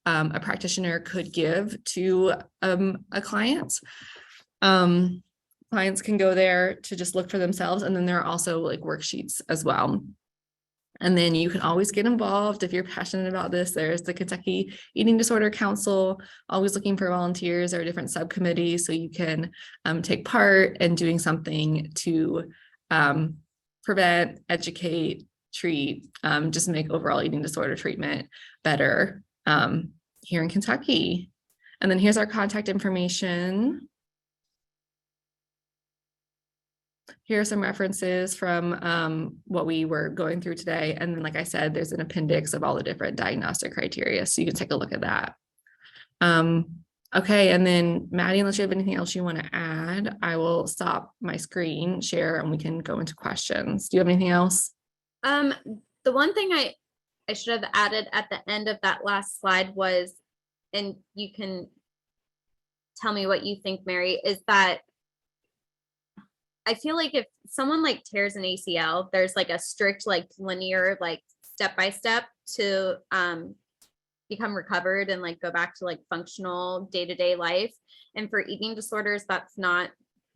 a practitioner could give to a client. Clients can go there to just look for themselves. And then there are also like worksheets as well. And then you can always get involved if you're passionate about this. There's the Kentucky Eating Disorder Council, always looking for volunteers or different subcommittees so you can take part in doing something to prevent, educate, treat, just make overall eating disorder treatment better here in Kentucky. And then here's our contact information. Here are some references from what we were going through today. And then, like I said, there's an appendix of all the different diagnostic criteria. So you can take a look at that. Okay, and then Maddie, unless you have anything else you want to add, I will stop my screen share and we can go into questions. Do you have anything else? The one thing I should have added at the end of that last slide was, and you can tell me what you think, Mary, is that I feel like if someone like tears an ACL, there's like a strict, like linear, like step-by-step to become recovered and like go back to like functional day-to-day life. And for eating disorders, that's not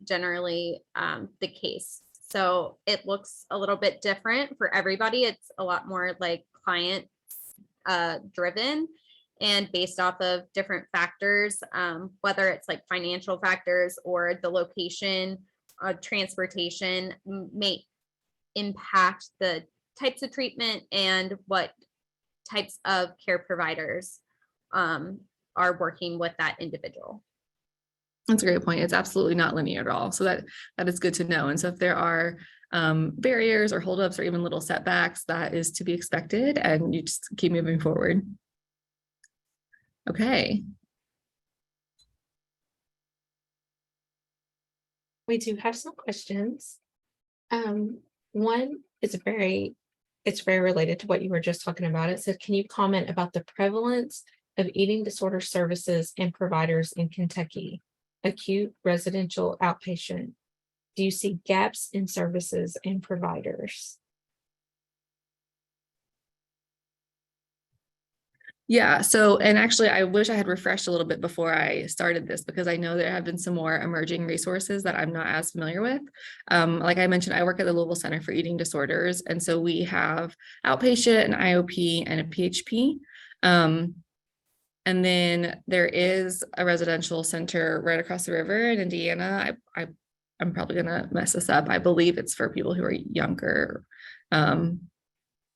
generally the case. So it looks a little bit different for everybody. It's a lot more like client driven and based off of different factors, whether it's like financial factors or the location, transportation may impact the types of treatment and what types of care providers are working with that individual. That's a great point. It's absolutely not linear at all. So that is good to know. And so if there are barriers or holdups or even little setbacks, that is to be expected and you just keep moving forward. Okay. We do have some questions. One is it's very related to what you were just talking about. It said, can you comment about the prevalence of eating disorder services and providers in Kentucky? Acute, residential, outpatient. Do you see gaps in services and providers? Yeah, so, and actually, I wish I had refreshed a little bit before I started this because I know there have been some more emerging resources that I'm not as familiar with. Like I mentioned, I work at the Louisville Center for Eating Disorders, and so we have outpatient, an IOP, and a PHP. And then there is a residential center right across the river in Indiana. I'm probably gonna mess this up. I believe it's for people who are younger.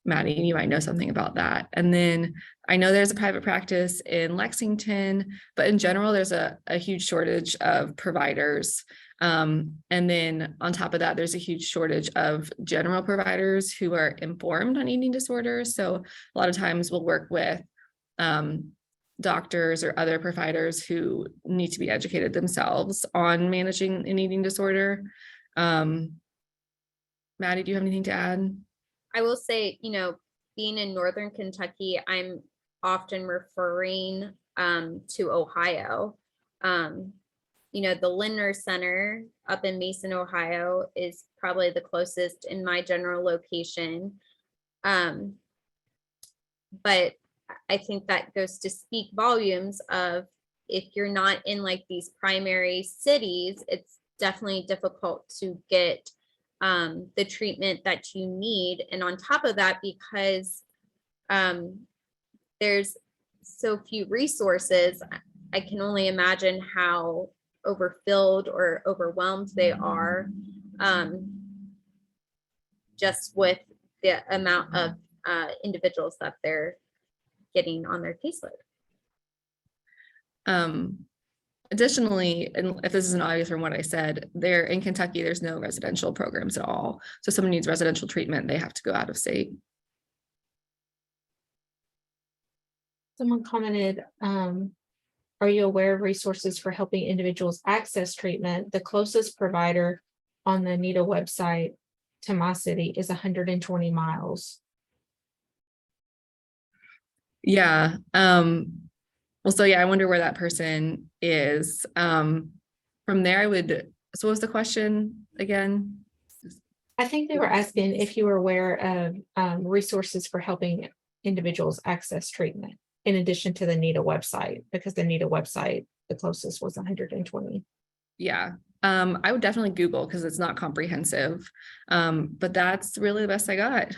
Maddie, you might know something about that. And then I know there's a private practice in Lexington, but in general, there's a huge shortage of providers. And then on top of that, there's a huge shortage of general providers who are informed on eating disorders. So a lot of times we'll work with doctors or other providers who need to be educated themselves on managing an eating disorder. Maddie, do you have anything to add? I will say, being in Northern Kentucky, I'm often referring to Ohio. The Lindner Center up in Mason, Ohio is probably the closest in my general location. But I think that goes to speak volumes of if you're not in like these primary cities, it's definitely difficult to get the treatment that you need. And on top of that, because there's so few resources, I can only imagine how overfilled or overwhelmed they are, just with the amount of individuals that they're getting on their caseload. Additionally, and if this isn't obvious from what I said, there in Kentucky, there's no residential programs at all. So if someone needs residential treatment, they have to go out of state. Someone commented, are you aware of resources for helping individuals access treatment? The closest provider on the NIDA website to my city is 120 miles. Yeah. Well, so yeah, I wonder where that person is. From there, so what was the question again? I think they were asking if you were aware of resources for helping individuals access treatment in addition to the NIDA website, because the NIDA website, the closest was 120. Yeah. I would definitely Google because it's not comprehensive. But that's really the best I got.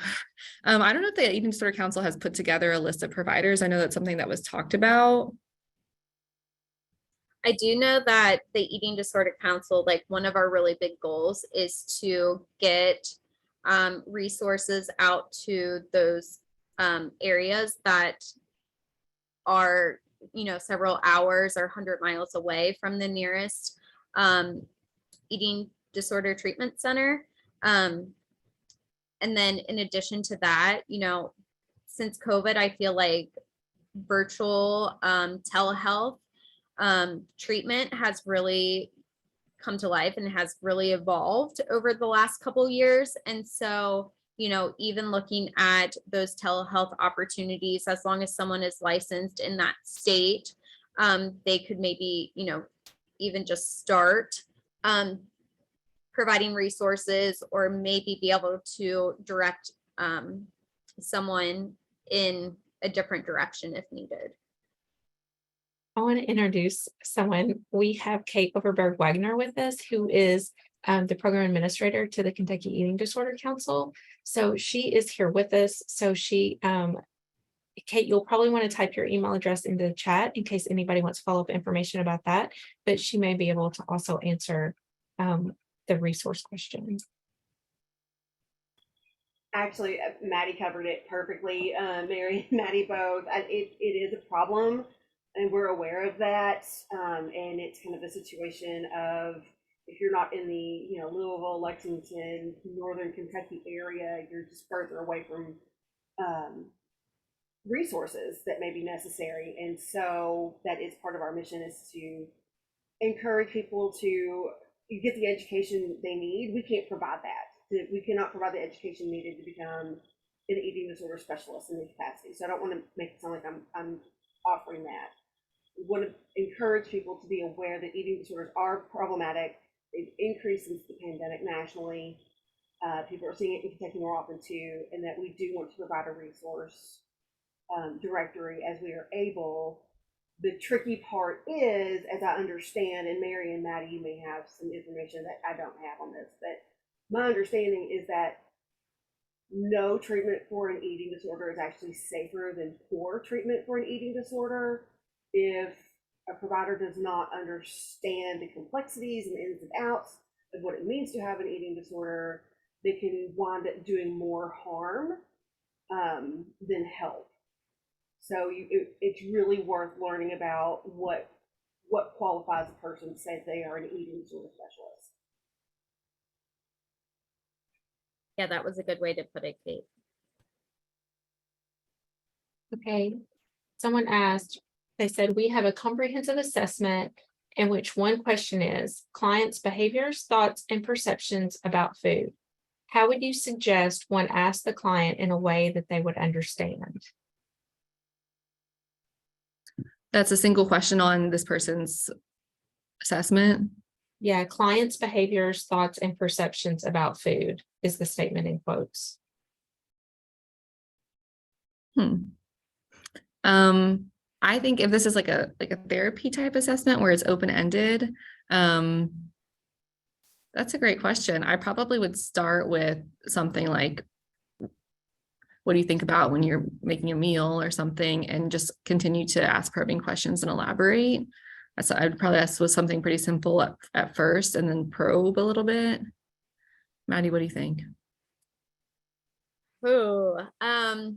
I don't know if the Eating Disorder Council has put together a list of providers. I know that's something that was talked about. I do know that the Eating Disorder Council, like one of our really big goals is to get resources out to those areas that are, several hours or 100 miles away from the nearest eating disorder treatment center. And then in addition to that, since COVID, I feel like virtual telehealth treatment has really come to life and has really evolved over the last couple years. And so, even looking at those telehealth opportunities, as long as someone is licensed in that state, they could maybe, even just start providing resources, or maybe be able to direct someone in a different direction if needed. I want to introduce someone. We have Kate Overberg Wagner with us, who is the program administrator to the Kentucky Eating Disorder Council. So she is here with us. So Kate, you'll probably want to type your email address into the chat in case anybody wants follow-up information about that, but she may be able to also answer the resource question. Actually, Maddie covered it perfectly. Mary and Maddie both. It is a problem, and we're aware of that. And it's kind of a situation of, if you're not in the Louisville, Lexington, Northern Kentucky area, you're just further away from resources that may be necessary. And so that is part of our mission, is to encourage people to get the education they need. We can't provide that. We cannot provide the education needed to become an eating disorder specialist in the capacity. So I don't want to make it sound like I'm offering that. We want to encourage people to be aware that eating disorders are problematic. They've increased since the pandemic nationally. People are seeing it in Kentucky more often too, and that we do want to provide a resource directory as we are able. The tricky part is, as I understand, and Mary and Maddie, you may have some information that I don't have on this, but my understanding is that no treatment for an eating disorder is actually safer than poor treatment for an eating disorder. If a provider does not understand the complexities and ins and outs of what it means to have an eating disorder, they can wind up doing more harm than help. So it's really worth learning about what qualifies a person to say they are an eating disorder specialist. Yeah, that was a good way to put it, Kate. Okay. Someone asked, they said, we have a comprehensive assessment in which one question is clients' behaviors, thoughts, and perceptions about food. How would you suggest one ask the client in a way that they would understand? That's a single question on this person's assessment. Yeah, clients' behaviors, thoughts, and perceptions about food is the statement in quotes. I think if this is like a therapy type assessment where it's open-ended, That's a great question. I probably would start with something like, what do you think about when you're making a meal or something, and just continue to ask probing questions and elaborate. So I would probably ask with something pretty simple at first and then probe a little bit. Maddie, what do you think? Ooh, I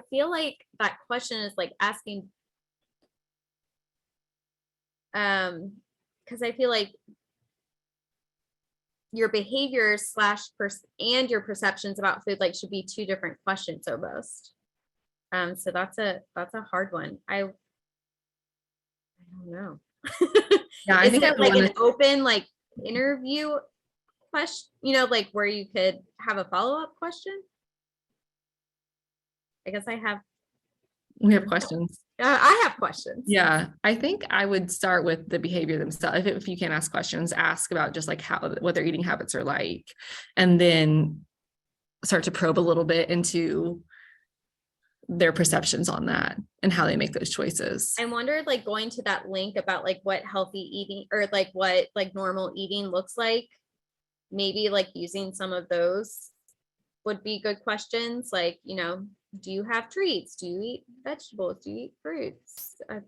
feel like that question is like asking, because I feel like your behavior slash and your perceptions about food like should be two different questions almost. So that's a hard one. I don't know. Yeah, I Is think I it would like wanna- an open like interview question, like where you could have a follow-up question? I guess we have questions. I have questions. Yeah, I think I would start with the behavior themselves. If you can't ask questions, ask about just like what their eating habits are like, and then start to probe a little bit into their perceptions on that and how they make those choices. I wondered, like, going to that link about like what healthy eating or like what like normal eating looks like, maybe like using some of those would be good questions. Like, do you have treats? Do you eat vegetables? Do you eat fruits? I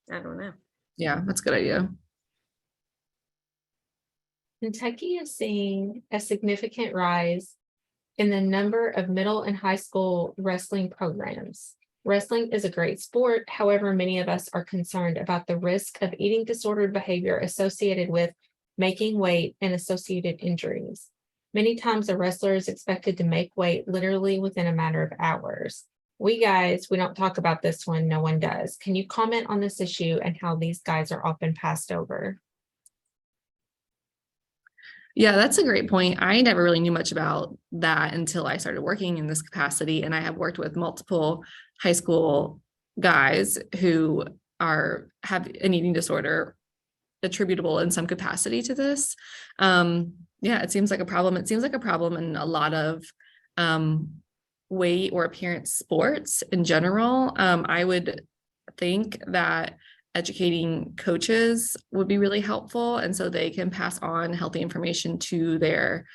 don't know. Yeah, that's a good idea. Kentucky is seeing a significant rise in the number of middle and high school wrestling programs. Wrestling is a great sport. However, many of us are concerned about the risk of eating disordered behavior associated with making weight and associated injuries. Many times a wrestler is expected to make weight literally within a matter of hours. We don't talk about this one. No one does. Can you comment on this issue and how these guys are often passed over? Yeah, that's a great point. I never really knew much about that until I started working in this capacity. And I have worked with multiple high school guys who have an eating disorder attributable in some capacity to this. Yeah, it seems like a problem. It seems like a problem in a lot of weight or appearance sports in general. I would think that educating coaches would be really helpful, and so they can pass on healthy information to their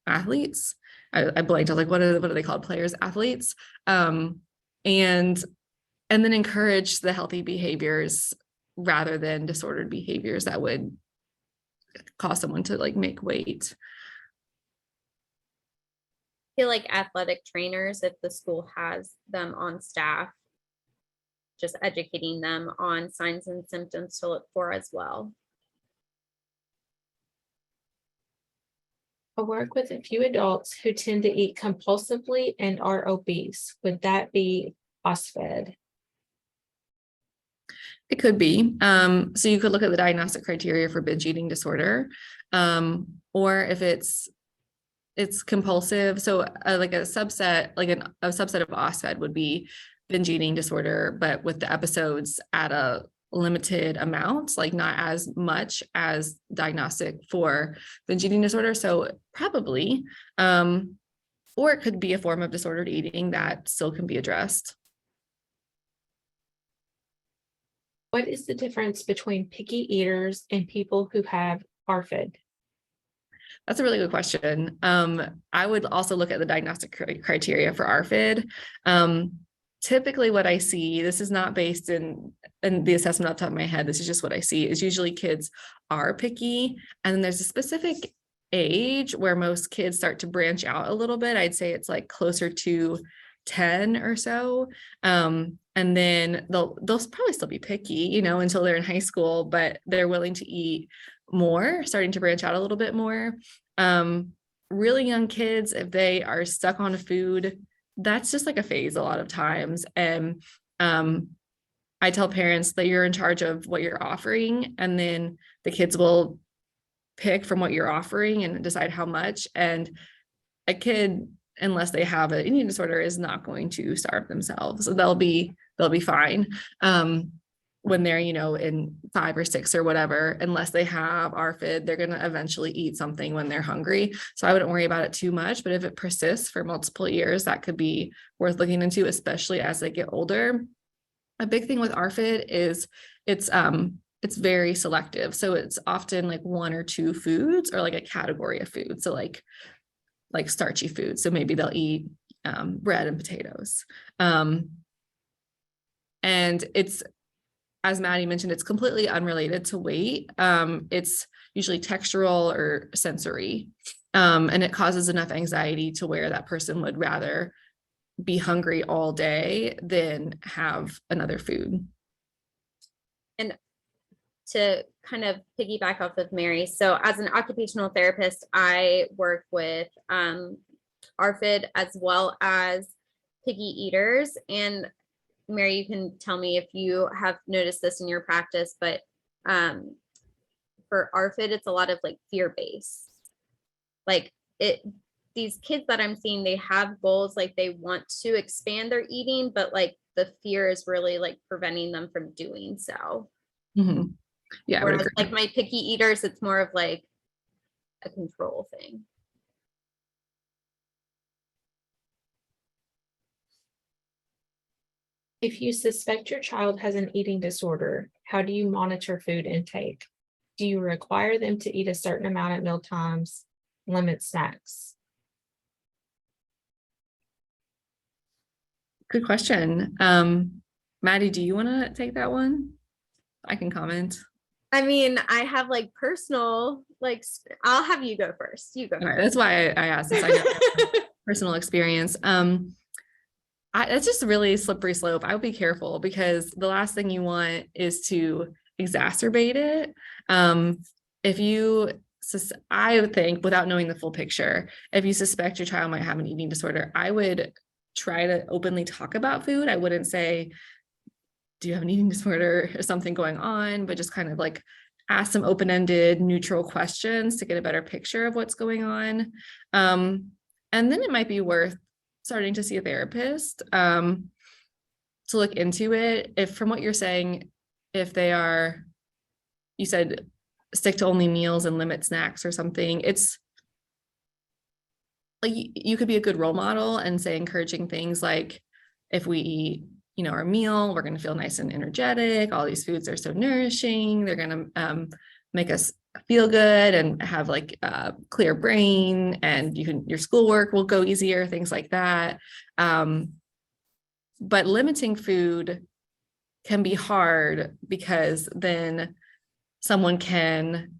athletes. I blanked. I was like, what are they called? Players, athletes, and then encourage the healthy behaviors rather than disordered behaviors that would cause someone to like make weight. I feel like athletic trainers, if the school has them on staff, just educating them on signs and symptoms to look for as well. I work with a few adults who tend to eat compulsively and are obese. Would that be OSFED? It could be. So you could look at the diagnostic criteria for binge eating disorder, or if it's compulsive. So like a subset, a subset of OSFED would be binge eating disorder, but with the episodes at a limited amount, like not as much as diagnostic for binge eating disorder. So probably, or it could be a form of disordered eating that still can be addressed. What is the difference between picky eaters and people who have ARFID? That's a really good question. I would also look at the diagnostic criteria for ARFID. Typically what I see, this is not based in the assessment off the top of my head, this is just what I see, is usually kids are picky. And then there's a specific age where most kids start to branch out a little bit. I'd say it's like closer to 10 or so. And then they'll probably still be picky, until they're in high school, but they're willing to eat more, starting to branch out a little bit more. Really young kids, if they are stuck on food, that's just like a phase a lot of times. And I tell parents that you're in charge of what you're offering, and then the kids will pick from what you're offering and decide how much. And a kid, unless they have an eating disorder, is not going to starve themselves. So they'll be fine. When they're, in 5 or 6 or whatever, unless they have ARFID, they're going to eventually eat something when they're hungry. So I wouldn't worry about it too much, but if it persists for multiple years, that could be worth looking into, especially as they get older. A big thing with ARFID is it's it's very selective. So it's often like one or two foods or like a category of food. So like starchy food. So maybe they'll eat bread and potatoes. And it's, as Maddie mentioned, it's completely unrelated to weight. It's usually textural or sensory. And it causes enough anxiety to where that person would rather be hungry all day than have another food. And to kind of piggyback off of Mary, so as an occupational therapist, I work with ARFID as well as picky eaters. And Mary, you can tell me if you have noticed this in your practice, but for ARFID, it's a lot of like fear-based. Like these kids that I'm seeing, they have goals, like they want to expand their eating, but like the fear is really like preventing them from doing so. Mm-hmm. Yeah, Whereas like my picky eaters, it's more of like a control thing. If you suspect your child has an eating disorder, how do you monitor food intake? Do you require them to eat a certain amount at meal times? Limit snacks? Good question. Maddie, do you want to take that one? I can comment. I mean, I have like personal, like, I'll have you go first. You go. All right, that's why I asked this. I got personal experience. It's just a really slippery slope. I would be careful because the last thing you want is to exacerbate it. If you, I would think, without knowing the full picture, if you suspect your child might have an eating disorder, I would try to openly talk about food. I wouldn't say, do you have an eating disorder or something going on, but just kind of like ask some open-ended, neutral questions to get a better picture of what's going on. And then it might be worth starting to see a therapist to look into it. If from what you're saying, if they are, you said stick to only meals and limit snacks or something, it's like you could be a good role model and say encouraging things like, if we eat, our meal, we're going to feel nice and energetic. All these foods are so nourishing. They're going to make us feel good and have like a clear brain, and your schoolwork will go easier, things like that. But limiting food can be hard because then someone can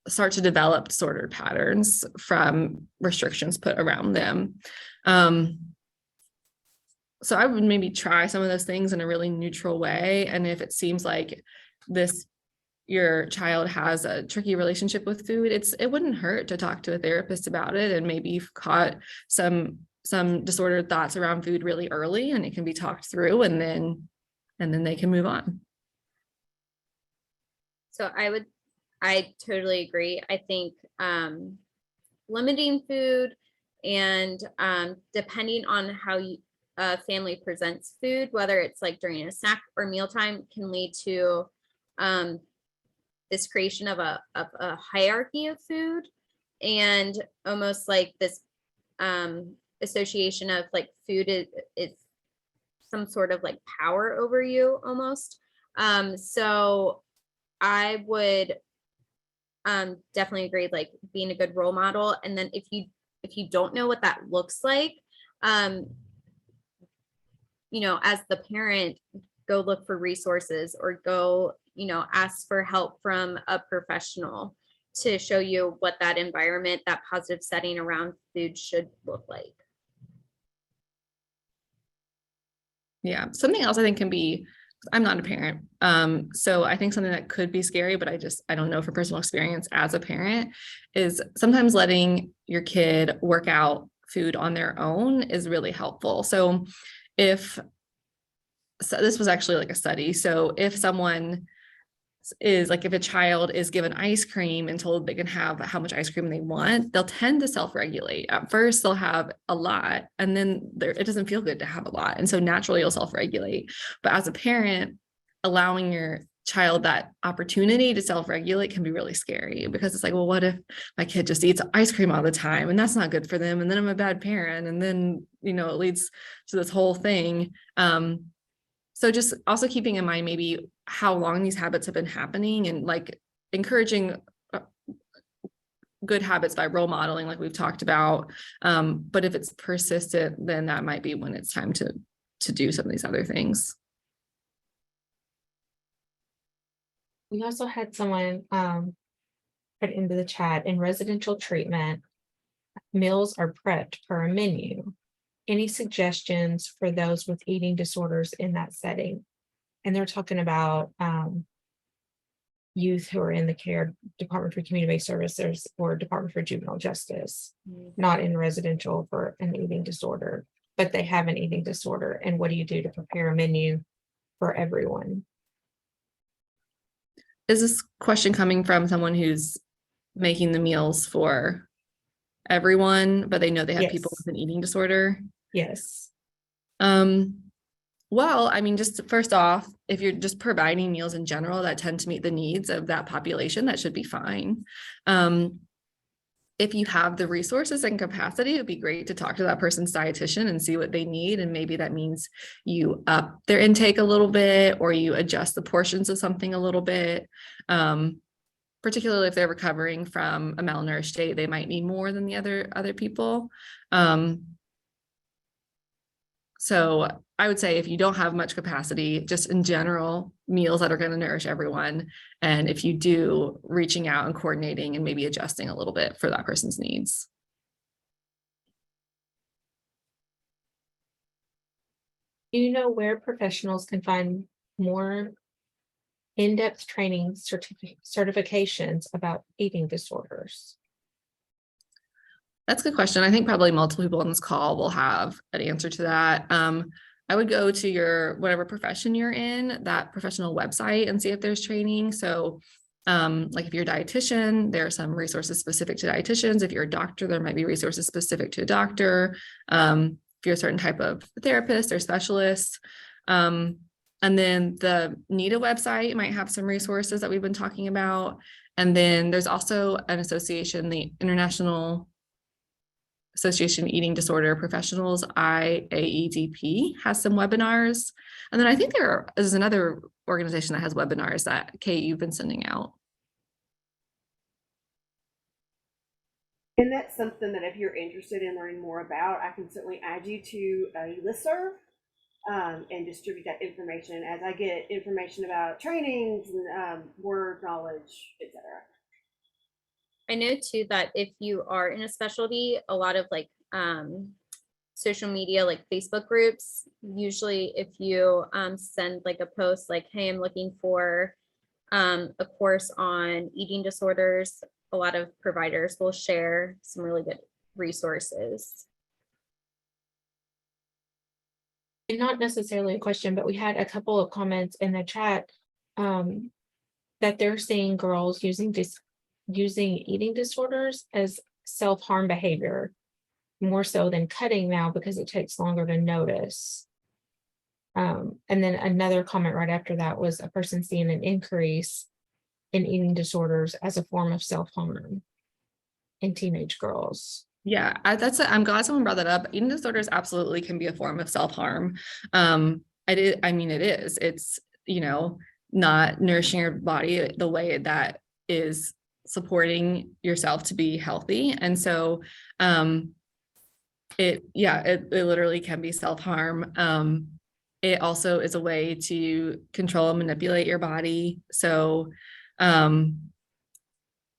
start to develop disordered patterns from restrictions put around them. So I would maybe try some of those things in a really neutral way. And if it seems like your child has a tricky relationship with food, it wouldn't hurt to talk to a therapist about it. And maybe you've caught some disordered thoughts around food really early, and it can be talked through, and then they can move on. So I totally agree. I think limiting food and depending on how a family presents food, whether it's like during a snack or mealtime, can lead to this creation of a hierarchy of food, and almost like this association of like food is some sort of like power over you almost. So I would definitely agree, like being a good role model. And then if you don't know what that looks like, as the parent, go look for resources or go, ask for help from a professional to show you what that environment, that positive setting around food should look like. Yeah. Something else I think can be, I'm not a parent. So I think something that could be scary, but I don't know from personal experience as a parent, is sometimes letting your kid work out food on their own is really helpful. So this was actually like a study. So if a child is given ice cream and told they can have how much ice cream they want, they'll tend to self-regulate. At first they'll have a lot, and then it doesn't feel good to have a lot. And so naturally you'll self-regulate. But as a parent, allowing your child that opportunity to self-regulate can be really scary, because it's like, well, what if my kid just eats ice cream all the time and that's not good for them? And then I'm a bad parent. And then, it leads to this whole thing. So just also keeping in mind maybe how long these habits have been happening, and like encouraging good habits by role modeling, like we've talked about. But if it's persistent, then that might be when it's time to do some of these other things. We also had someone put into the chat, in residential treatment, meals are prepped per a menu. Any suggestions for those with eating disorders in that setting? And they're talking about youth who are in the care Department for Community-Based Services or Department for Juvenile Justice, not in residential for an eating disorder, but they have an eating disorder. And what do you do to prepare a menu for everyone? Is this question coming from someone who's making the meals for everyone, but they know they have people Yes. with an eating disorder? Yes. Well, I mean, just first off, if you're just providing meals in general that tend to meet the needs of that population, that should be fine. If you have the resources and capacity, it'd be great to talk to that person's dietitian and see what they need. And maybe that means you up their intake a little bit, or you adjust the portions of something a little bit. Particularly if they're recovering from a malnourished state, they might need more than the other people. So I would say if you don't have much capacity, just in general, meals that are going to nourish everyone. And if you do, reaching out and coordinating and maybe adjusting a little bit for that person's needs. Do you know where professionals can find more in-depth training certifications about eating disorders? That's a good question. I think probably multiple people on this call will have an answer to that. I would go to your, whatever profession you're in, that professional website, and see if there's training. So like if you're a dietitian, there are some resources specific to dietitians. If you're a doctor, there might be resources specific to a doctor. If you're a certain type of therapist or specialist. And then the NIDA website might have some resources that we've been talking about. And then there's also an association, the International Association of Eating Disorder Professionals, IAEDP, has some webinars. And then I think there is another organization that has webinars that, Kate, you've been sending out. And that's something that if you're interested in learning more about, I can certainly add you to a listserv and distribute that information as I get information about trainings and word knowledge, etc. I know too that if you are in a specialty, a lot of like social media, like Facebook groups, usually if you send like a post like, hey, I'm looking for a course on eating disorders, a lot of providers will share some really good resources. And not necessarily a question, but we had a couple of comments in the chat that they're seeing girls using eating disorders as self-harm behavior, more so than cutting now because it takes longer to notice. And then another comment right after that was a person seeing an increase in eating disorders as a form of self-harm in teenage girls. Yeah, I'm glad someone brought that up. Eating disorders absolutely can be a form of self-harm. I mean, it is. It's, not nourishing your body the way that is supporting yourself to be healthy. And so it literally can be self-harm. It also is a way to control and manipulate your body. So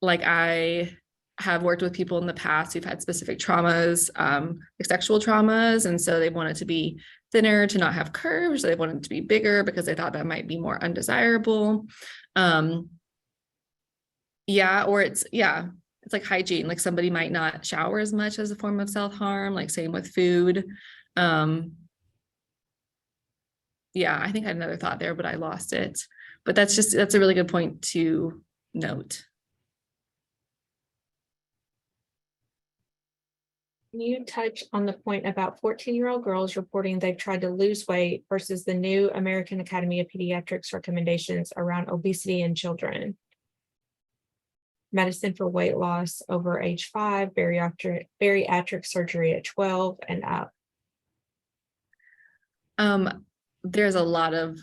like I have worked with people in the past who've had specific traumas, like sexual traumas. And so they wanted to be thinner to not have curves. They wanted to be bigger because they thought that might be more undesirable. It's like hygiene. Like somebody might not shower as much as a form of self-harm, like same with food. I think I had another thought there, but I lost it. But that's a really good point to note. Can you touch on the point about 14-year-old girls reporting they've tried to lose weight versus the new American Academy of Pediatrics recommendations around obesity in children? Medicine for weight loss over age 5, bariatric surgery at 12 and up. there's a lot of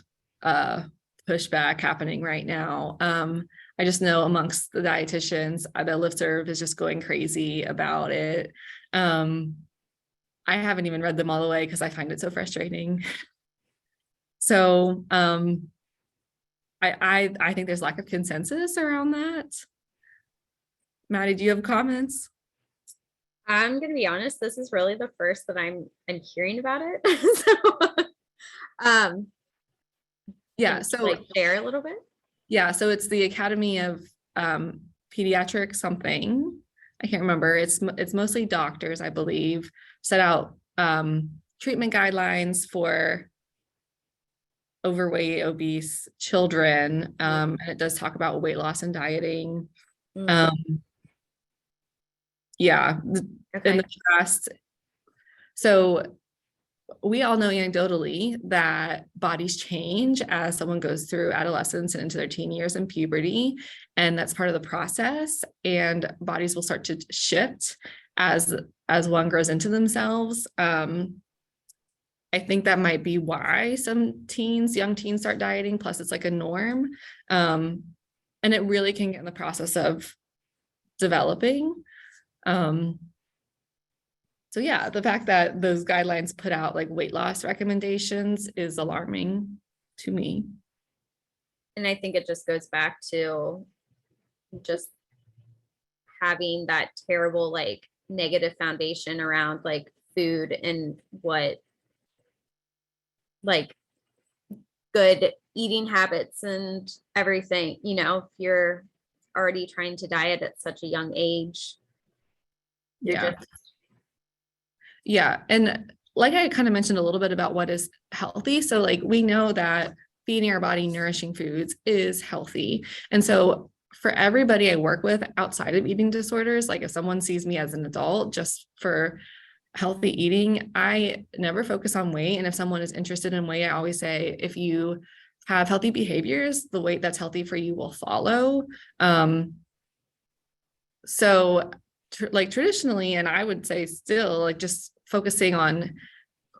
pushback happening right now. I just know amongst the dietitians, the listserv is just going crazy about it. I haven't even read them all the way because I find it so frustrating. So I think there's lack of consensus around that. Maddie, do you have comments? I'm gonna be honest, this is really the first that I'm hearing about it. So Yeah, can you, so like share a little bit. yeah, so it's the Academy of Pediatric something. I can't remember. It's mostly doctors, I believe, set out treatment guidelines for overweight, obese children. And it does talk about weight loss and dieting. Mm, Yeah, in the past. So we all know anecdotally that bodies change as someone goes through adolescence and into their teen years and puberty, and that's part of the process. And bodies will start to shift as one grows into themselves. I think that might be why some young teens start dieting, plus it's like a norm. And it really can get in the process of developing. So yeah, the fact that those guidelines put out like weight loss recommendations is alarming to me. and I think it just goes back to just having that terrible like negative foundation around like food and what like good eating habits and everything, you know, if you're already trying to diet at such a young age, you're Yeah. just Yeah. And like I kind of mentioned a little bit about what is healthy. So like we know that feeding our body nourishing foods is healthy. And so for everybody I work with outside of eating disorders, like if someone sees me as an adult just for healthy eating, I never focus on weight. And if someone is interested in weight, I always say, if you have healthy behaviors, the weight that's healthy for you will follow. So like traditionally, and I would say still, like just focusing on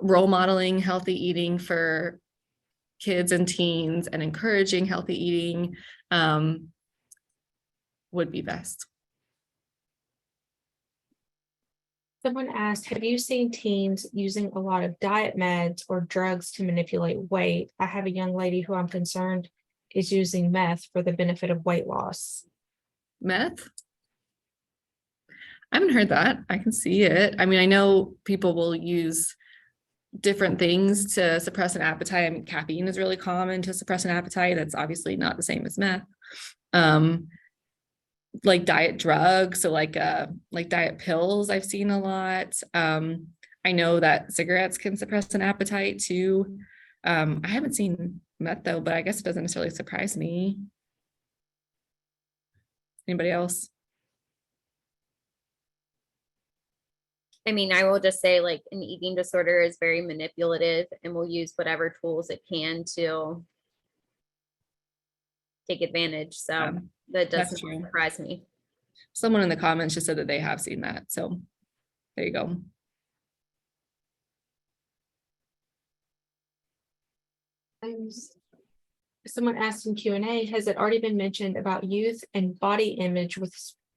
role modeling healthy eating for kids and teens and encouraging healthy eating would be best. Someone asked, have you seen teens using a lot of diet meds or drugs to manipulate weight? I have a young lady who I'm concerned is using meth for the benefit of weight loss. Meth? I haven't heard that. I can see it. I mean, I know people will use different things to suppress an appetite. I mean, caffeine is really common to suppress an appetite. That's obviously not the same as meth. Like diet drugs, so like diet pills, I've seen a lot. I know that cigarettes can suppress an appetite too. I haven't seen meth though, but I guess it doesn't necessarily surprise me. Anybody else? I mean, I will just say like an eating disorder is very manipulative and will use whatever tools it can to take advantage. So that That's doesn't true. surprise me. Someone in the comments just said that they have seen that. So there you go. Someone asked in Q&A, has it already been mentioned about youth and body image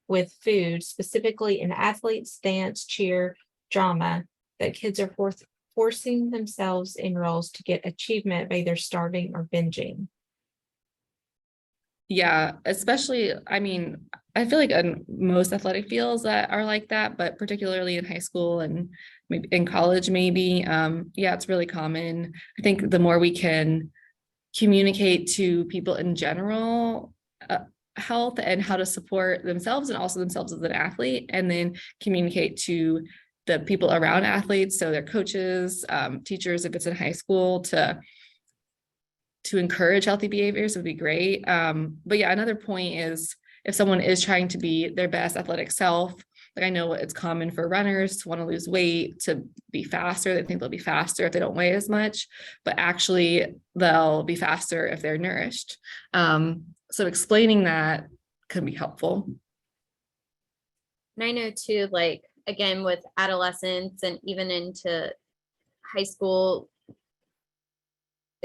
with food, specifically in athletes, dance, cheer, drama, that kids are forcing themselves in roles to get achievement by either starving or binging? Yeah, especially, I mean, I feel like in most athletic fields that are like that, but particularly in high school and maybe in college, maybe, yeah, it's really common. I think the more we can communicate to people in general, health and how to support themselves and also themselves as an athlete, and then communicate to the people around athletes, so their coaches, teachers, if it's in high school, to encourage healthy behaviors would be great. But yeah, another point is if someone is trying to be their best athletic self, like I know it's common for runners to want to lose weight, to be faster. They think they'll be faster if they don't weigh as much, but actually they'll be faster if they're nourished. So explaining that can be helpful. And I know too, like, again, with adolescents and even into high school,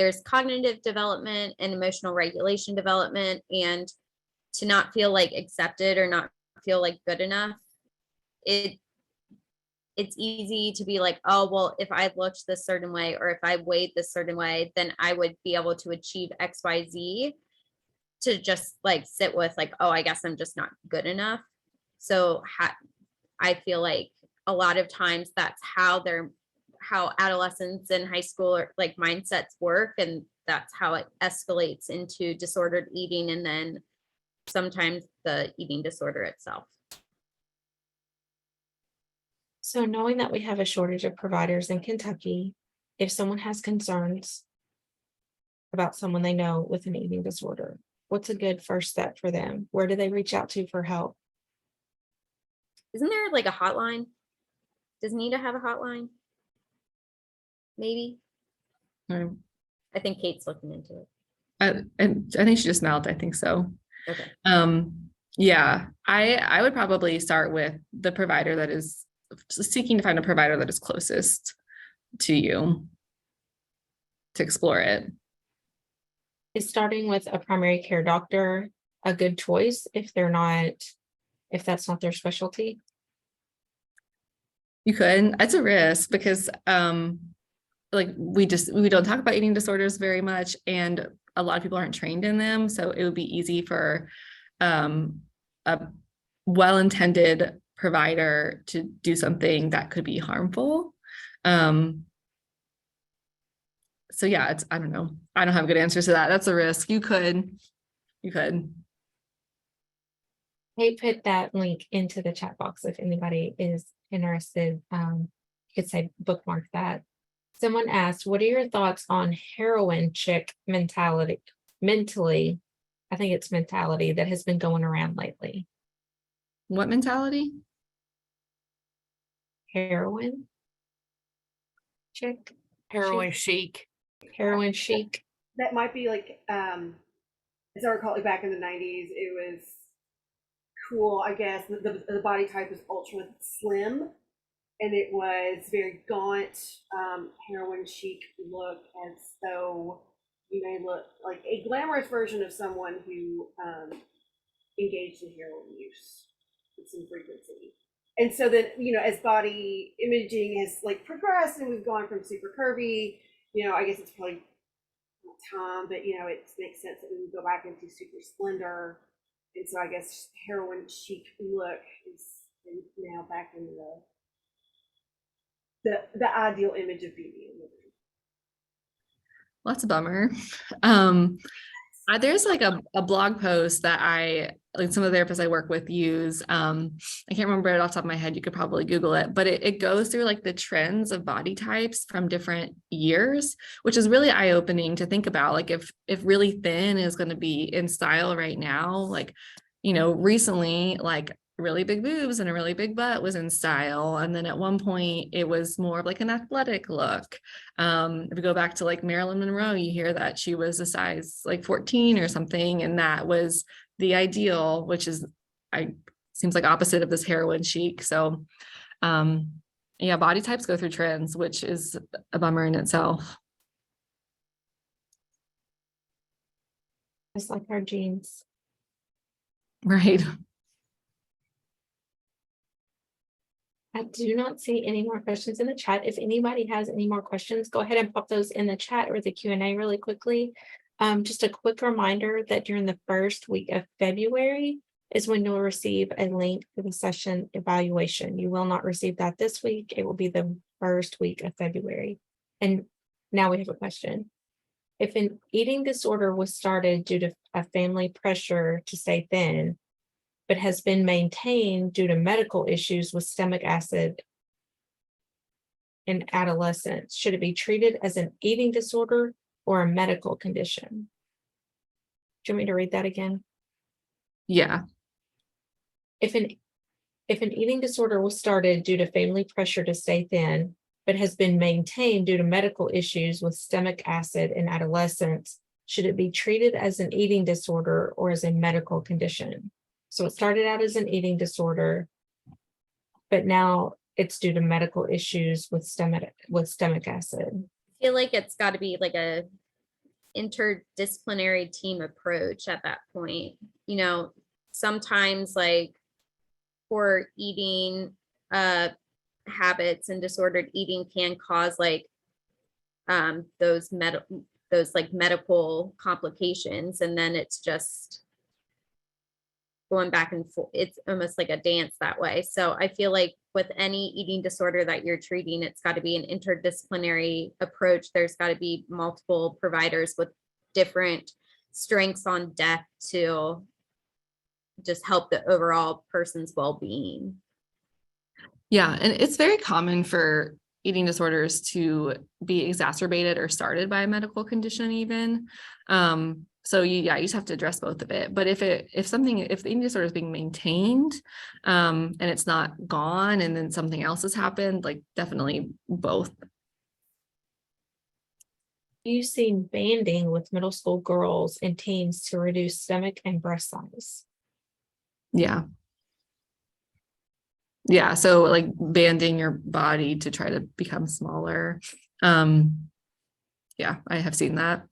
there's cognitive development and emotional regulation development, and to not feel like accepted or not feel like good enough, it's easy to be like, oh, well, if I looked this certain way, or if I weighed this certain way, then I would be able to achieve XYZ, to just like sit with like, oh, I guess I'm just not good enough. So I feel like a lot of times that's how adolescents and high school or like mindsets work. And that's how it escalates into disordered eating, and then sometimes the eating disorder itself. So knowing that we have a shortage of providers in Kentucky, if someone has concerns about someone they know with an eating disorder, what's a good first step for them? Where do they reach out to for help? Isn't there like a hotline? Does NIDA have a hotline? Maybe. Um, I think Kate's looking into it. and I think she just smiled. I think so. Okay. Yeah, I would probably start with the provider that is seeking to find a provider that is closest to you to explore it. Is starting with a primary care doctor a good choice if that's not their specialty? You could. It's a risk because like we don't talk about eating disorders very much, and a lot of people aren't trained in them. So it would be easy for a well-intended provider to do something that could be harmful. So yeah, I don't know. I don't have good answers to that. That's a risk. You could. Hey, put that link into the chat box if anybody is interested. You could say bookmark that. Someone asked, what are your thoughts on heroin chick mentality? I think it's mentality that has been going around lately. What mentality? Heroin chick? Heroin chic. Heroin chic. That might be like, as I recall, like back in the 90s, it was cool, I guess. The body type was ultra slim, and it was very gaunt, heroin chic look, as though you may look like a glamorous version of someone who engaged in heroin use with some frequency. And so then, as body imaging has like progressed and we've gone from super curvy, I guess it's probably not time, but it makes sense that we would go back into super slender. And so I guess heroin chic look is now back in the ideal image of beauty. Well, that's a bummer. There's like a blog post that some of the therapists I work with use. I can't remember it off the top of my head. You could probably Google it, but it goes through like the trends of body types from different years, which is really eye-opening to think about. Like if really thin is going to be in style right now, like, recently, like really big boobs and a really big butt was in style. And then at one point it was more of like an athletic look. If we go back to like Marilyn Monroe, you hear that she was a size like 14 or something. And that was the ideal, which seems like opposite of this heroin chic. So yeah, body types go through trends, which is a bummer in itself. It's like our genes. Right. I do not see any more questions in the chat. If anybody has any more questions, go ahead and pop those in the chat or the Q&A really quickly. Just a quick reminder that during the first week of February is when you'll receive a link for the session evaluation. You will not receive that this week. It will be the first week of February. And now we have a question. If an eating disorder was started due to a family pressure to stay thin, but has been maintained due to medical issues with stomach acid in adolescence, should it be treated as an eating disorder or a medical condition? Do you want me to read that again? Yeah. If an eating disorder was started due to family pressure to stay thin, but has been maintained due to medical issues with stomach acid in adolescence, should it be treated as an eating disorder or as a medical condition? So it started out as an eating disorder, but now it's due to medical issues with stomach acid. I feel like it's got to be like a interdisciplinary team approach at that point. You know, sometimes like for eating habits and disordered eating can cause like those like medical complications, and then it's just going back and forth. It's almost like a dance that way. So I feel like with any eating disorder that you're treating, it's got to be an interdisciplinary approach. There's got to be multiple providers with different strengths on deck to just help the overall person's well-being. Yeah, and it's very common for eating disorders to be exacerbated or started by a medical condition even. So you just have to address both of it. But if the eating disorder is being maintained, and it's not gone, and then something else has happened, like definitely both. You've seen banding with middle school girls and teens to reduce stomach and breast size. Yeah. Yeah, so like banding your body to try to become smaller. Yeah, I have seen that.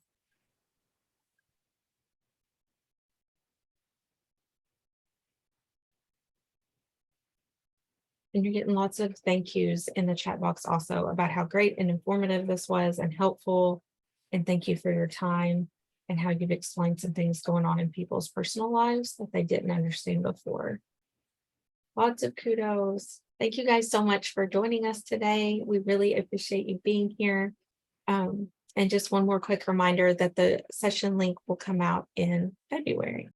And you're getting lots of thank yous in the chat box also about how great and informative this was and helpful. And thank you for your time and how you've explained some things going on in people's personal lives that they didn't understand before. Lots of kudos. Thank you guys so much for joining us today. We really appreciate you being here. And just one more quick reminder that the session link will come out in February.